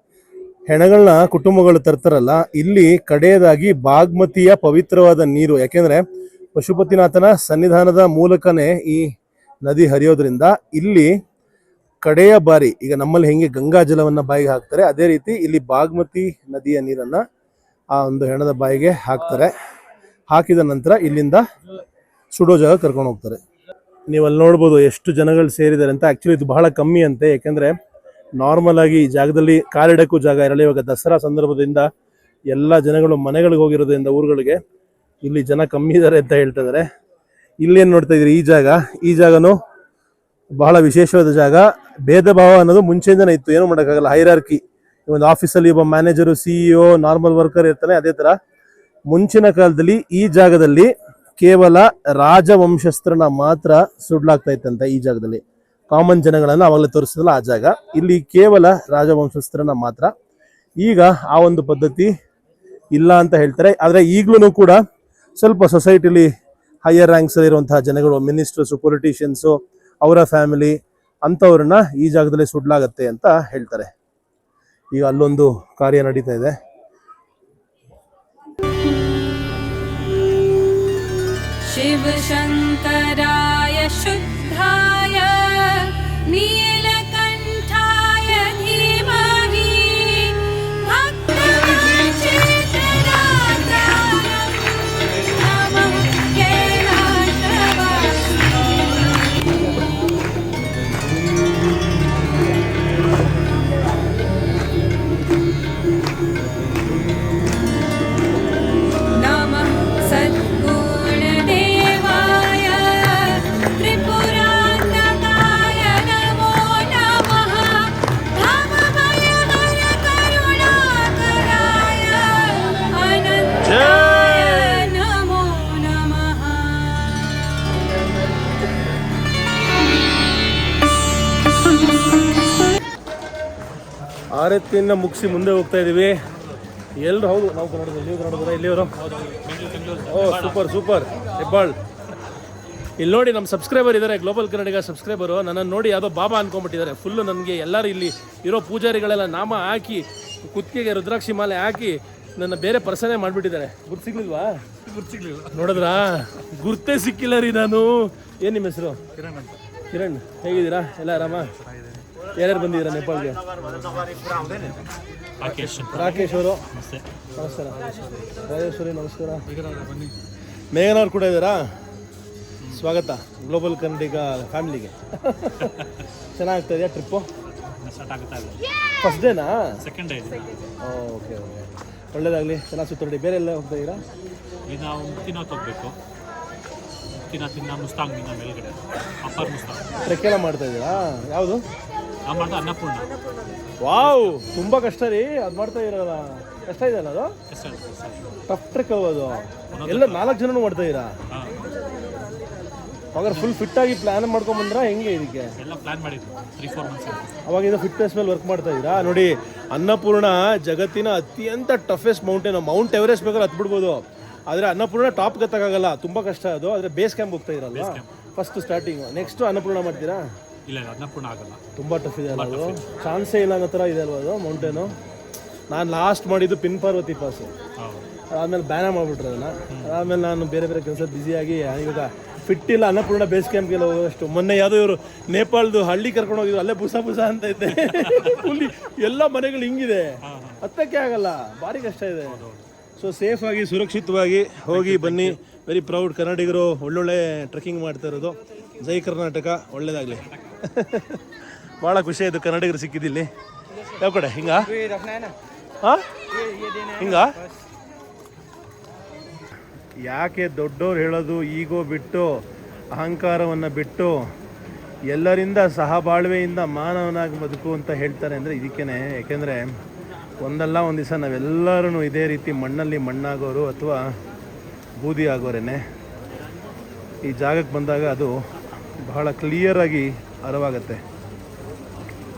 ಹೆಣಗಳನ್ನ ಕುಟುಂಬಗಳು ತರ್ತಾರಲ್ಲ, ಇಲ್ಲಿ ಕಡೆಯದಾಗಿ ಬಾಗ್ಮತಿಯ ಪವಿತ್ರವಾದ ನೀರು. ಯಾಕೆಂದ್ರೆ ಪಶುಪತಿನಾಥನ ಸನ್ನಿಧಾನದ ಮೂಲಕನೇ ಈ ನದಿ ಹರಿಯೋದ್ರಿಂದ ಇಲ್ಲಿ ಕಡೆಯ ಬಾರಿ, ಈಗ ನಮ್ಮಲ್ಲಿ ಹೆಂಗೆ ಗಂಗಾ ಜಲವನ್ನ ಬಾಯಿಗೆ ಹಾಕ್ತಾರೆ ಅದೇ ರೀತಿ ಇಲ್ಲಿ ಬಾಗ್ಮತಿ ನದಿಯ ನೀರನ್ನ ಆ ಒಂದು ಹೆಣದ ಬಾಯಿಗೆ ಹಾಕ್ತಾರೆ. ಹಾಕಿದ ನಂತರ ಇಲ್ಲಿಂದ ಸುಡೋ ಜಾಗ ಕರ್ಕೊಂಡು ಹೋಗ್ತಾರೆ. ನೀವು ಅಲ್ಲಿ ನೋಡ್ಬೋದು ಎಷ್ಟು ಜನಗಳು ಸೇರಿದ್ದಾರೆ ಅಂತ. ಆಕ್ಚುಲಿ ಇದು ಬಹಳ ಕಮ್ಮಿ ಅಂತೆ, ಯಾಕೆಂದ್ರೆ ನಾರ್ಮಲ್ ಆಗಿ ಈ ಜಾಗದಲ್ಲಿ ಕಾಲಿಡಕ್ಕೂ ಜಾಗ ಇರಲ್ಲ. ಇವಾಗ ದಸರಾ ಸಂದರ್ಭದಿಂದ ಎಲ್ಲ ಜನಗಳು ಮನೆಗಳಿಗೆ ಹೋಗಿರೋದ್ರಿಂದ ಊರುಗಳಿಗೆ ಇಲ್ಲಿ ಜನ ಕಮ್ಮಿ ಇದ್ದಾರೆ ಅಂತ ಹೇಳ್ತಾ ಇದ್ದಾರೆ. ಇಲ್ಲೇನು ನೋಡ್ತಾ ಇದ್ರಿ, ಈ ಜಾಗನೂ ಬಹಳ ವಿಶೇಷವಾದ ಜಾಗ. ಭೇದ ಭಾವ ಅನ್ನೋದು ಮುಂಚೆಯಿಂದನೇ ಇತ್ತು, ಏನು ಮಾಡೋಕ್ಕಾಗಲ್ಲ. ಹೈರಾರ್ಕಿ, ಒಂದು ಆಫೀಸಲ್ಲಿ ಒಬ್ಬ ಮ್ಯಾನೇಜರು, CEO, ನಾರ್ಮಲ್ ವರ್ಕರ್ ಇರ್ತಾನೆ, ಅದೇ ಥರ ಮುಂಚಿನ ಕಾಲದಲ್ಲಿ ಈ ಜಾಗದಲ್ಲಿ ಕೇವಲ ರಾಜವಂಶಸ್ಥರನ್ನ ಮಾತ್ರ ಸುಡ್ಲಾಗ್ತಾ ಇತ್ತಂತೆ. ಈ ಜಾಗದಲ್ಲಿ ಕಾಮನ್ ಜನಗಳನ್ನ ಅವಾಗಲೇ ತೋರಿಸಿದ್ರಲ್ಲ ಆ ಜಾಗ, ಇಲ್ಲಿ ಕೇವಲ ರಾಜವಂಶಸ್ಥರನ್ನ ಮಾತ್ರ. ಈಗ ಆ ಒಂದು ಪದ್ಧತಿ ಇಲ್ಲ ಅಂತ ಹೇಳ್ತಾರೆ. ಆದರೆ ಈಗಲೂ ಕೂಡ ಸ್ವಲ್ಪ ಸೊಸೈಟಿಲಿ ಹೈಯರ್ ರ್ಯಾಂಕ್ಸ್ ಇರುವಂತಹ ಜನಗಳು, ಮಿನಿಸ್ಟರ್ಸು, ಪೊಲಿಟಿಷಿಯನ್ಸು, ಅವರ ಫ್ಯಾಮಿಲಿ ಅಂಥವ್ರನ್ನ ಈ ಜಾಗದಲ್ಲಿ ಸುಡ್ಲಾಗತ್ತೆ ಅಂತ ಹೇಳ್ತಾರೆ. ಈಗ ಅಲ್ಲೊಂದು ಕಾರ್ಯ ನಡೀತಾ ಇದೆ. शिव शङ्कराय शुद्धाय नीलकण्ठाय धीमहि भक्तवचेतनाय नमः नमः सद्गुणदेवाय त्रिपुरान्तकाय नमो नमः भवभयहर करुणाकराय अनन्ताय नमो नमः ಆರತಿಯನ್ನು ಮುಗಿಸಿ ಮುಂದೆ ಹೋಗ್ತಾ ಇದ್ದೀವಿ. ಎಲ್ಲರೂ ಹೌದು ನಾವು ಕನ್ನಡದಲ್ಲಿ, ನೀವು ಕನ್ನಡದವರ ಇಲ್ಲಿಯವರು? ಓ ಸೂಪರ್ ಹೆಬ್ಬಾಳ್. ಇಲ್ಲಿ ನೋಡಿ ನಮ್ಮ ಸಬ್ಸ್ಕ್ರೈಬರ್ ಇದ್ದಾರೆ, ಗ್ಲೋಬಲ್ ಕನ್ನಡಿಗ ಸಬ್ಸ್ಕ್ರೈಬರು. ನನ್ನನ್ನು ನೋಡಿ ಯಾವುದೋ ಬಾಬಾ ಅನ್ಕೊಂಬಿಟ್ಟಿದ್ದಾರೆ ಫುಲ್ಲು. ನನಗೆ ಎಲ್ಲರೂ ಇಲ್ಲಿ ಇರೋ ಪೂಜಾರಿಗಳೆಲ್ಲ ನಾಮ ಹಾಕಿ ಕುತ್ತಿಗೆಗೆ ರುದ್ರಾಕ್ಷಿ ಮಾಲೆ ಹಾಕಿ ನನ್ನ ಬೇರೆ ಪರ್ಸನೇ ಮಾಡಿಬಿಟ್ಟಿದ್ದಾರೆ. ಗುರ್ತು ಸಿಗ್ಲಿಲ್ವಾ? ನೋಡಿದ್ರಾ? ಗುರ್ತೇ ಸಿಕ್ಕಿಲ್ಲ ರೀ ನಾನು. ಏನು ನಿಮ್ಮ ಹೆಸರು? ಕಿರಣ್. ಹೇಗಿದ್ದೀರಾ? ಎಲ್ಲ ಆರಾಮ? ಯಾರ್ಯಾರು ಬಂದಿದ್ದೀರಾ ನೇಪಾಳ್ಗೆ? ರಾಕೇಶ್ ಅವರು ನಮಸ್ಕಾರ. ರಾಜೇಶ್ವರಿ ನಮಸ್ಕಾರ. ಮೇಘನವ್ರು ಕೂಡ ಇದ್ದಾರಾ? ಸ್ವಾಗತ ಗ್ಲೋಬಲ್ ಕನ್ನಡಿಗ ಫ್ಯಾಮಿಲಿಗೆ. ಚೆನ್ನಾಗ್ತಾ ಇದೆಯಾ ಟ್ರಿಪ್ಪು? ಫಸ್ಟ್ ಡೇನಾ? ಸೆಕೆಂಡ್ ಡೇ ಓಕೆ ಒಳ್ಳೇದಾಗಲಿ, ಚೆನ್ನಾಗಿ ಸುತ್ತಾಡಿ. ಬೇರೆ ಎಲ್ಲ ಹೋಗ್ತಾ ಇದ್ದೀರಾ? ಈಗ ನಾವು ಮುಕ್ತಿನಾಥ್ ಹೋಗ್ಬೇಕು. ಮುಕ್ತಿನಾಥಿಂದ ಮುಸ್ತಾಂಗಿನ ಮೇಲ್ಗಡೆ ಅಪ್ಪರ್ ಮುಸ್ತಾಂಗ್ ಟ್ರೆಕ್ ಎಲ್ಲ ಮಾಡ್ತಾ ಇದ್ದೀರಾ? ಯಾವುದು? ನಾವು ಮಾಡ್ತಾ ಅನ್ನಪೂರ್ಣ. ವಾವ್, ತುಂಬ ಕಷ್ಟ ರೀ ಅದು ಮಾಡ್ತಾ ಇರೋಲ್ಲ. ಕಷ್ಟ ಇದೆ ಅಲ್ಲ ಅದು? ಟಫ್ ಟ್ರೆಕ್ ಅದು. ಎಲ್ಲ 4 ಜನನೂ ಮಾಡ್ತಾ ಇದ್ದೀರಾ? ಅವಾಗ ಫುಲ್ ಫಿಟ್ ಆಗಿ ಪ್ಲಾನ್ ಮಾಡ್ಕೊಂಬಂದ್ರ ಹೆಂಗೆ? ಇದಕ್ಕೆ ಎಲ್ಲ ಪ್ಲಾನ್ ಮಾಡಿದ್ವಿ 3-4 ಮಂತ್ಸ್. ಅವಾಗ ಇದು ಫಿಟ್ನೆಸ್ ಮೇಲೆ ವರ್ಕ್ ಮಾಡ್ತಾ ಇದ್ದೀರಾ? ನೋಡಿ, ಅನ್ನಪೂರ್ಣ ಜಗತ್ತಿನ ಅತ್ಯಂತ ಟಫೆಸ್ಟ್ ಮೌಂಟೇನ್. ಮೌಂಟ್ ಎವರೆಸ್ಟ್ ಬೇಕಾದ್ರೆ ಹತ್ಬಿಡ್ಬೋದು, ಆದರೆ ಅನ್ನಪೂರ್ಣ ಟಾಪ್ ಗತ್ತಕ್ಕಾಗಲ್ಲ, ತುಂಬ ಕಷ್ಟ ಅದು. ಆದರೆ ಬೇಸ್ ಕ್ಯಾಂಪ್ ಹೋಗ್ತಾ ಇರಲ್ಲ ಫಸ್ಟ್ ಸ್ಟಾರ್ಟಿಂಗ್. ನೆಕ್ಸ್ಟ್ ಅನ್ನಪೂರ್ಣ ಮಾಡ್ತೀರಾ? ಇಲ್ಲ ಅನ್ನಪೂರ್ಣ ಆಗಲ್ಲ, ತುಂಬ ಟಫ್ ಇದೆ ಅಲ್ಲ ಅದು. ಚಾನ್ಸೇ ಇಲ್ಲ ಅನ್ನೋ ಥರ ಇದೆ ಅಲ್ವ ಅದು ಮೌಂಟೇನು. ನಾನು ಲಾಸ್ಟ್ ಮಾಡಿದ್ದು ಪಿನ್ ಪಾರ್ವತಿ ಪಾಸು. ಅದಾದಮೇಲೆ ಬ್ಯಾನ ಮಾಡಿಬಿಟ್ರೆ ಅದನ್ನು. ಅದಾದಮೇಲೆ ನಾನು ಬೇರೆ ಬೇರೆ ಕೆಲಸ ಬ್ಯುಸಿಯಾಗಿ ಇವಾಗ ಫಿಟ್ ಇಲ್ಲ ಅನ್ನಪೂರ್ಣ ಬೇಸ್ ಕ್ಯಾಂಪ್ಗೆಲ್ಲ ಹೋಗೋಷ್ಟು. ಮೊನ್ನೆ ಯಾವುದೋ ಇವರು ನೇಪಾಳದು ಹಳ್ಳಿ ಕರ್ಕೊಂಡು ಹೋಗಿದ್ರು, ಅಲ್ಲೇ ಬುಸ ಅಂತ ಇದ್ದೆ. ಫುಲ್ಲಿ ಎಲ್ಲ ಮನೆಗಳು ಹಿಂಗಿದೆ, ಹತ್ತಕ್ಕೆ ಆಗಲ್ಲ, ಭಾರಿ ಕಷ್ಟ ಇದೆ. ಸೊ ಸೇಫಾಗಿ ಸುರಕ್ಷಿತವಾಗಿ ಹೋಗಿ ಬನ್ನಿ. ವೆರಿ ಪ್ರೌಡ್ ಕನ್ನಡಿಗರು ಒಳ್ಳೊಳ್ಳೆ ಟ್ರೆಕ್ಕಿಂಗ್ ಮಾಡ್ತಾ ಇರೋದು. ಜೈ ಕರ್ನಾಟಕ, ಒಳ್ಳೇದಾಗಲಿ. ಭಾಳ ಖುಷಿ ಆಯಿತು ಕನ್ನಡಿಗರು ಸಿಕ್ಕಿದ್ದಿಲ್ಲಿ. ಯಾವ ಕಡೆ ಹಿಂಗ ಹಾಂ ಹಿಂಗ? ಯಾಕೆ ದೊಡ್ಡವ್ರು ಹೇಳೋದು ಈಗೋ ಬಿಟ್ಟು ಅಹಂಕಾರವನ್ನು ಬಿಟ್ಟು ಎಲ್ಲರಿಂದ ಸಹಬಾಳ್ವೆಯಿಂದ ಮಾನವನಾಗಿ ಬದುಕು ಅಂತ ಹೇಳ್ತಾರೆ ಅಂದರೆ ಇದಕ್ಕೇ. ಯಾಕೆಂದರೆ ಒಂದಲ್ಲ ಒಂದು ದಿವಸ ನಾವೆಲ್ಲರೂ ಇದೇ ರೀತಿ ಮಣ್ಣಲ್ಲಿ ಮಣ್ಣಾಗೋರು ಅಥವಾ ಬೂದಿ ಆಗೋರೇನೆ. ಈ ಜಾಗಕ್ಕೆ ಬಂದಾಗ ಅದು ಬಹಳ ಕ್ಲಿಯರಾಗಿ ಅರಿವಾಗತ್ತೆ.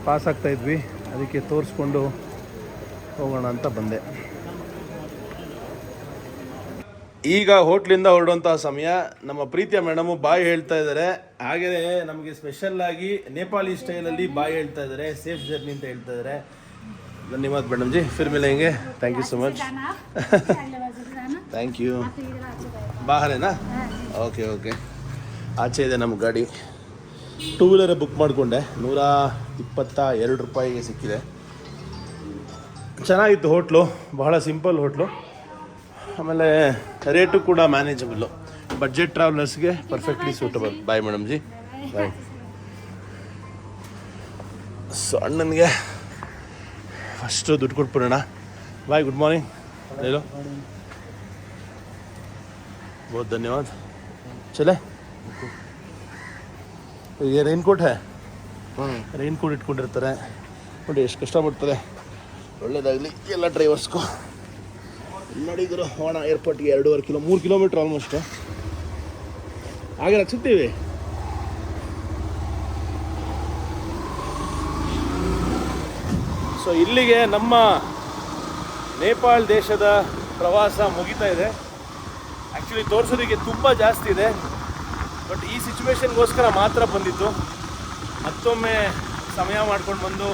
ಪಾಸ್ ಆಗ್ತಾಯಿದ್ವಿ, ಅದಕ್ಕೆ ತೋರಿಸ್ಕೊಂಡು ಹೋಗೋಣ ಅಂತ ಬಂದೆ. ಈಗ ಹೋಟ್ಲಿಂದ ಹೊರಡುವಂಥ ಸಮಯ. ನಮ್ಮ ಪ್ರೀತಿಯ ಮೇಡಮು ಬಾಯ್ ಹೇಳ್ತಾ ಇದ್ದಾರೆ. ಹಾಗೆಯೇ ನಮಗೆ ಸ್ಪೆಷಲ್ಲಾಗಿ ನೇಪಾಳಿ ಸ್ಟೈಲಲ್ಲಿ ಬಾಯ್ ಹೇಳ್ತಾ ಇದ್ದಾರೆ. ಸೇಫ್ ಜರ್ನಿ ಅಂತ ಹೇಳ್ತಾ ಇದ್ದಾರೆ. ಧನ್ಯವಾದ ಮೇಡಮ್ ಜಿ, ಫಿರ್ ಮಿಲೇಂಗೆ. Thank you so much. Thank you. ಬಾಹರೇನಾ? Okay okay. ಆಚೆ ಇದೆ ನಮ್ಮ ಗಾಡಿ. 2 ವೀಲರ್ ಬುಕ್ ಮಾಡಿಕೊಂಡೆ, 122 ರೂಪಾಯಿಗೆ ಸಿಕ್ಕಿದೆ. ಚೆನ್ನಾಗಿತ್ತು ಹೋಟ್ಲು, ಬಹಳ ಸಿಂಪಲ್ ಹೋಟ್ಲು. ಆಮೇಲೆ ರೇಟು ಕೂಡ ಮ್ಯಾನೇಜಬಲ್ಲು, ಬಡ್ಜೆಟ್ ಟ್ರಾವೆಲರ್ಸ್ಗೆ perfectly suitable. Bye madam ji, bye. So ಅಣ್ಣನಿಗೆ ಫಸ್ಟು ದುಡ್ಡು ಕೊಟ್ಬಿಡೋಣ. ಬಾಯ್, ಗುಡ್ ಮಾರ್ನಿಂಗ್. ಹೇಳೋ, ಬಹುತ್ ಧನ್ಯವಾದ. ಚಲೇ, ये रेनकोट है. रेनकोट ಇಟ್ಕೊಂಡಿರ್ತಾರೆ ನೋಡಿ, ಎಷ್ಟು ಕಷ್ಟಪಡ್ತಾರೆ. ಒಳ್ಳೇದಾಗಲಿ ಎಲ್ಲ ಡ್ರೈವರ್ಸ್ಗೂ. ನೋಡಿದ್ರು ಹೋಣ ಏರ್ಪೋರ್ಟ್ಗೆ 2.5 ಕಿಲೋಮೀಟ್ರ್ ಆಲ್ಮೋಸ್ಟ್. ಹಾಗೆ ರಚಿಸ್ತೀವಿ. ಸೊ ಇಲ್ಲಿಗೆ ನಮ್ಮ ನೇಪಾಳ ದೇಶದ ಪ್ರವಾಸ ಮುಗಿತಾ ಇದೆ. ಆ್ಯಕ್ಚುಲಿ ತೋರಿಸೋದಕ್ಕೆ ತುಂಬ ಜಾಸ್ತಿ ಇದೆ, ಬಟ್ ಈ ಸಿಚುವೇಶನ್ಗೋಸ್ಕರ ಮಾತ್ರ ಬಂದಿದ್ದು. ಮತ್ತೊಮ್ಮೆ ಸಮಯ ಮಾಡ್ಕೊಂಡು ಬಂದು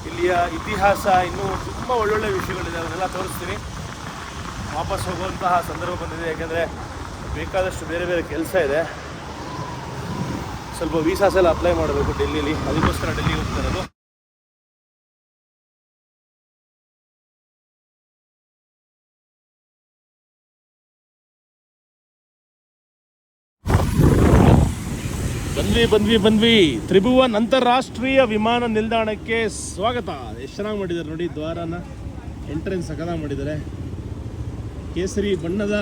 ಇಲ್ಲಿಯ ಇತಿಹಾಸ ಇನ್ನೂ ತುಂಬ ಒಳ್ಳೊಳ್ಳೆ ವಿಷಯಗಳಿದೆ, ಅವನ್ನೆಲ್ಲ ತೋರಿಸ್ತೀನಿ. ವಾಪಸ್ ಹೋಗುವಂತಹ ಸಂದರ್ಭ ಬಂದಿದೆ, ಯಾಕೆಂದರೆ ಬೇಕಾದಷ್ಟು ಬೇರೆ ಬೇರೆ ಕೆಲಸ ಇದೆ. ಸ್ವಲ್ಪ ವೀಸಾಸ್ ಎಲ್ಲ ಅಪ್ಲೈ ಮಾಡಬೇಕು ಡೆಲ್ಲಿಲಿ, ಅದಕ್ಕೋಸ್ಕರ ಡೆಲ್ಲಿಗೆ ಹೋಗ್ತಾ ಇರೋದು. ಬಂದ್ವಿ ತ್ರಿಭುವನ್ ಅಂತಾರಾಷ್ಟ್ರೀಯ ವಿಮಾನ ನಿಲ್ದಾಣಕ್ಕೆ ಸ್ವಾಗತ. ಎಷ್ಟು ಚೆನ್ನಾಗಿ ಮಾಡಿದ್ದಾರೆ ನೋಡಿ, ದ್ವಾರನ ಎಂಟ್ರೆನ್ಸ್ ಸಕಲಾಗಿ ಮಾಡಿದ್ದಾರೆ. ಕೇಸರಿ ಬಣ್ಣದ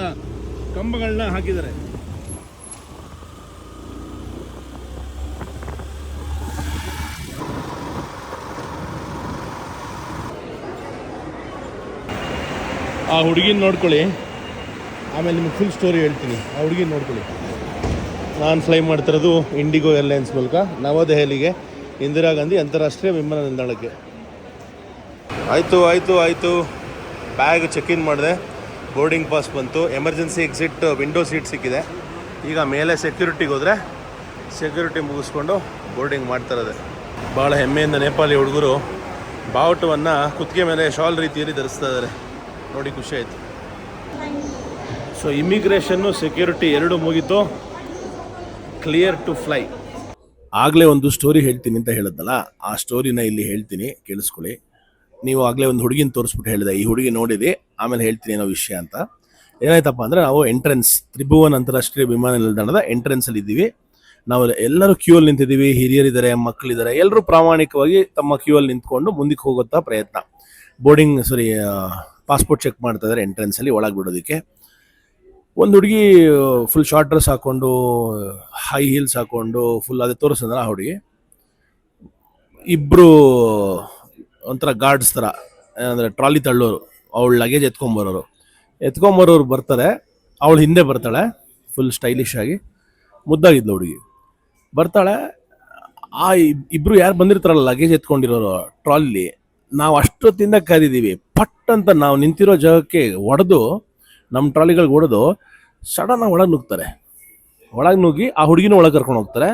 ಕಂಬಗಳನ್ನ ಹಾಕಿದ್ದಾರೆ. ಆ ಹುಡುಗಿನ ನೋಡ್ಕೊಳ್ಳಿ, ಆಮೇಲೆ ನಿಮ್ಗೆ ಫುಲ್ ಸ್ಟೋರಿ ಹೇಳ್ತೀನಿ. ಆ ಹುಡುಗಿನ ನೋಡ್ಕೊಳ್ಳಿ. ನಾನು ಫ್ಲೈ ಮಾಡ್ತಿರೋದು ಇಂಡಿಗೋ ಏರ್ಲೈನ್ಸ್ ಮೂಲಕ ನವದೆಹಲಿಗೆ ಇಂದಿರಾ ಗಾಂಧಿ ಅಂತಾರಾಷ್ಟ್ರೀಯ ವಿಮಾನ ನಿಲ್ದಾಣಕ್ಕೆ. ಆಯಿತು ಬ್ಯಾಗ್ ಚೆಕ್ ಇನ್ ಮಾಡಿದೆ, ಬೋರ್ಡಿಂಗ್ ಪಾಸ್ ಬಂತು, ಎಮರ್ಜೆನ್ಸಿ ಎಕ್ಸಿಟ್ ವಿಂಡೋ ಸೀಟ್ ಸಿಕ್ಕಿದೆ. ಈಗ ಮೇಲೆ ಸೆಕ್ಯೂರಿಟಿಗೆ ಹೋದರೆ ಸೆಕ್ಯೂರಿಟಿ ಮುಗಿಸ್ಕೊಂಡು ಬೋರ್ಡಿಂಗ್ ಮಾಡ್ತಿರೋದೆ. ಭಾಳ ಹೆಮ್ಮೆಯಿಂದ ನೇಪಾಳಿ ಹುಡುಗರು ಬಾವುಟವನ್ನು ಕುತ್ತಿಗೆ ಮೇಲೆ ಶಾಲ್ ರೀತಿಯಲ್ಲಿ ಧರಿಸ್ತಾ ಇದ್ದಾರೆ ನೋಡಿ, ಖುಷಿ ಆಯಿತು. ಸೊ ಇಮಿಗ್ರೇಷನ್ನು ಸೆಕ್ಯೂರಿಟಿ ಎರಡೂ ಮುಗೀತು, ಕ್ಲಿಯರ್ ಟು ಫ್ಲೈ. ಆಗಲೇ ಒಂದು ಸ್ಟೋರಿ ಹೇಳ್ತೀನಿ ಅಂತ ಹೇಳಿದ್ನಲ್ಲ, ಆ ಸ್ಟೋರಿನ ಇಲ್ಲಿ ಹೇಳ್ತೀನಿ, ಕೇಳಿಸ್ಕೊಳ್ಳಿ. ನೀವು ಆಗಲೇ ಒಂದು ಹುಡುಗಿನ ತೋರಿಸ್ಬಿಟ್ಟು ಹೇಳಿದೆ, ಈ ಹುಡುಗಿ ನೋಡಿದೆ, ಆಮೇಲೆ ಹೇಳ್ತೀನಿ ಏನೋ ವಿಷಯ ಅಂತ. ಏನಾಯ್ತಪ್ಪ ಅಂದರೆ, ನಾವು ಎಂಟ್ರೆನ್ಸ್ ತ್ರಿಭುವನ್ ಅಂತಾರಾಷ್ಟ್ರೀಯ ವಿಮಾನ ನಿಲ್ದಾಣದ ಎಂಟ್ರೆನ್ಸಲ್ಲಿ ಇದ್ದೀವಿ. ನಾವು ಎಲ್ಲರೂ ಕ್ಯೂ ಅಲ್ಲಿ ನಿಂತಿದ್ದೀವಿ, ಹಿರಿಯರಿದ್ದಾರೆ, ಮಕ್ಕಳಿದ್ದಾರೆ, ಎಲ್ಲರೂ ಪ್ರಾಮಾಣಿಕವಾಗಿ ತಮ್ಮ ಕ್ಯೂ ಅಲ್ಲಿ ನಿಂತ್ಕೊಂಡು ಮುಂದಕ್ಕೆ ಹೋಗುತ್ತಾ ಪ್ರಯತ್ನ. ಪಾಸ್ಪೋರ್ಟ್ ಚೆಕ್ ಮಾಡ್ತಾ ಇದ್ದಾರೆ ಎಂಟ್ರೆನ್ಸಲ್ಲಿ ಒಳಗೆ ಬಿಡೋದಕ್ಕೆ. ಒಂದು ಹುಡುಗಿ ಫುಲ್ ಶಾರ್ಟ್ ಡ್ರೆಸ್ ಹಾಕ್ಕೊಂಡು, ಹೈ ಹೀಲ್ಸ್ ಹಾಕ್ಕೊಂಡು ಫುಲ್ ಅದೇ ತೋರಿಸಿದ್ರೆ ಆ ಹುಡುಗಿ. ಇಬ್ಬರು ಒಂಥರ ಗಾರ್ಡ್ಸ್ ಥರ, ಅಂದರೆ ಟ್ರಾಲಿ ತಳ್ಳೋರು, ಅವಳು ಲಗೇಜ್ ಎತ್ಕೊಂಬರೋರು ಬರ್ತಾರೆ. ಅವಳು ಹಿಂದೆ ಬರ್ತಾಳೆ, ಫುಲ್ ಸ್ಟೈಲಿಶ್ ಆಗಿ ಮುದ್ದಾಗಿದ್ಲು ಹುಡುಗಿ. ಬರ್ತಾಳೆ, ಆ ಇಬ್ಬರು ಯಾರು ಬಂದಿರ್ತಾರಲ್ಲ ಲಗೇಜ್ ಎತ್ಕೊಂಡಿರೋರು ಟ್ರಾಲಿ, ನಾವು ಅಷ್ಟೊತ್ತಿಂದ ಕಾದಿದ್ದೀವಿ. ಪಟ್ ಅಂತ ನಾವು ನಿಂತಿರೋ ಜಾಗಕ್ಕೆ ಹೊಡೆದು, ನಮ್ಮ ಟ್ರಾಲಿಗಳಿಗೆ ಹೊಡೆದು ಸಡನ್ನಾಗಿ ಒಳಗೆ ನುಗ್ತಾರೆ. ಒಳಗೆ ನುಗ್ಗಿ ಆ ಹುಡುಗಿನ ಒಳಗೆ ಕರ್ಕೊಂಡು ಹೋಗ್ತಾರೆ.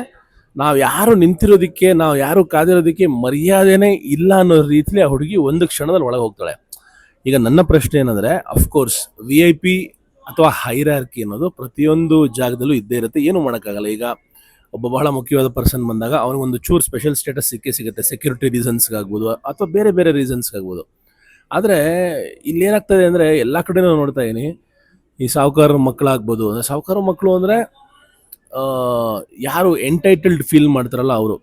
ನಾವು ಯಾರು ನಿಂತಿರೋದಕ್ಕೆ, ನಾವು ಯಾರು ಕಾದಿರೋದಕ್ಕೆ ಮರ್ಯಾದೆನೇ ಇಲ್ಲ ಅನ್ನೋ ರೀತಿಲಿ ಆ ಹುಡುಗಿ ಒಂದು ಕ್ಷಣದಲ್ಲಿ ಒಳಗೆ ಹೋಗ್ತಾಳೆ. ಈಗ ನನ್ನ ಪ್ರಶ್ನೆ ಏನಂದರೆ, ಅಫ್ಕೋರ್ಸ್ VIP ಅಥವಾ ಹೈರಾರ್ಕಿ ಅನ್ನೋದು ಪ್ರತಿಯೊಂದು ಜಾಗದಲ್ಲೂ ಇದ್ದೇ ಇರುತ್ತೆ, ಏನು ಮಾಡೋಕ್ಕಾಗಲ್ಲ. ಈಗ ಒಬ್ಬ ಬಹಳ ಮುಖ್ಯವಾದ ಪರ್ಸನ್ ಬಂದಾಗ ಅವನಿಗೊಂದು ಚೂರು ಸ್ಪೆಷಲ್ ಸ್ಟೇಟಸ್ ಸಿಗುತ್ತೆ, ಸೆಕ್ಯೂರಿಟಿ ರೀಸನ್ಸ್ಗಾಗ್ಬೋದು ಅಥವಾ ಬೇರೆ ಬೇರೆ ರೀಸನ್ಸ್ಗಾಗ್ಬೋದು. ಆದರೆ ಇಲ್ಲೇನಾಗ್ತದೆ ಅಂದರೆ, ಎಲ್ಲ ಕಡೆ ನಾವು ನೋಡ್ತಾ ಇದ್ದೀನಿ, ಈ ಸಾಹುಕಾರ ಮಕ್ಕಳಾಗ್ಬೋದು, ಸಾಹುಕಾರ ಮಕ್ಕಳು ಅಂದರೆ ಯಾರು ಎಂಟೈಟಲ್ಡ್ ಫೀಲ್ ಮಾಡ್ತಾರಲ್ಲ ಅವರು.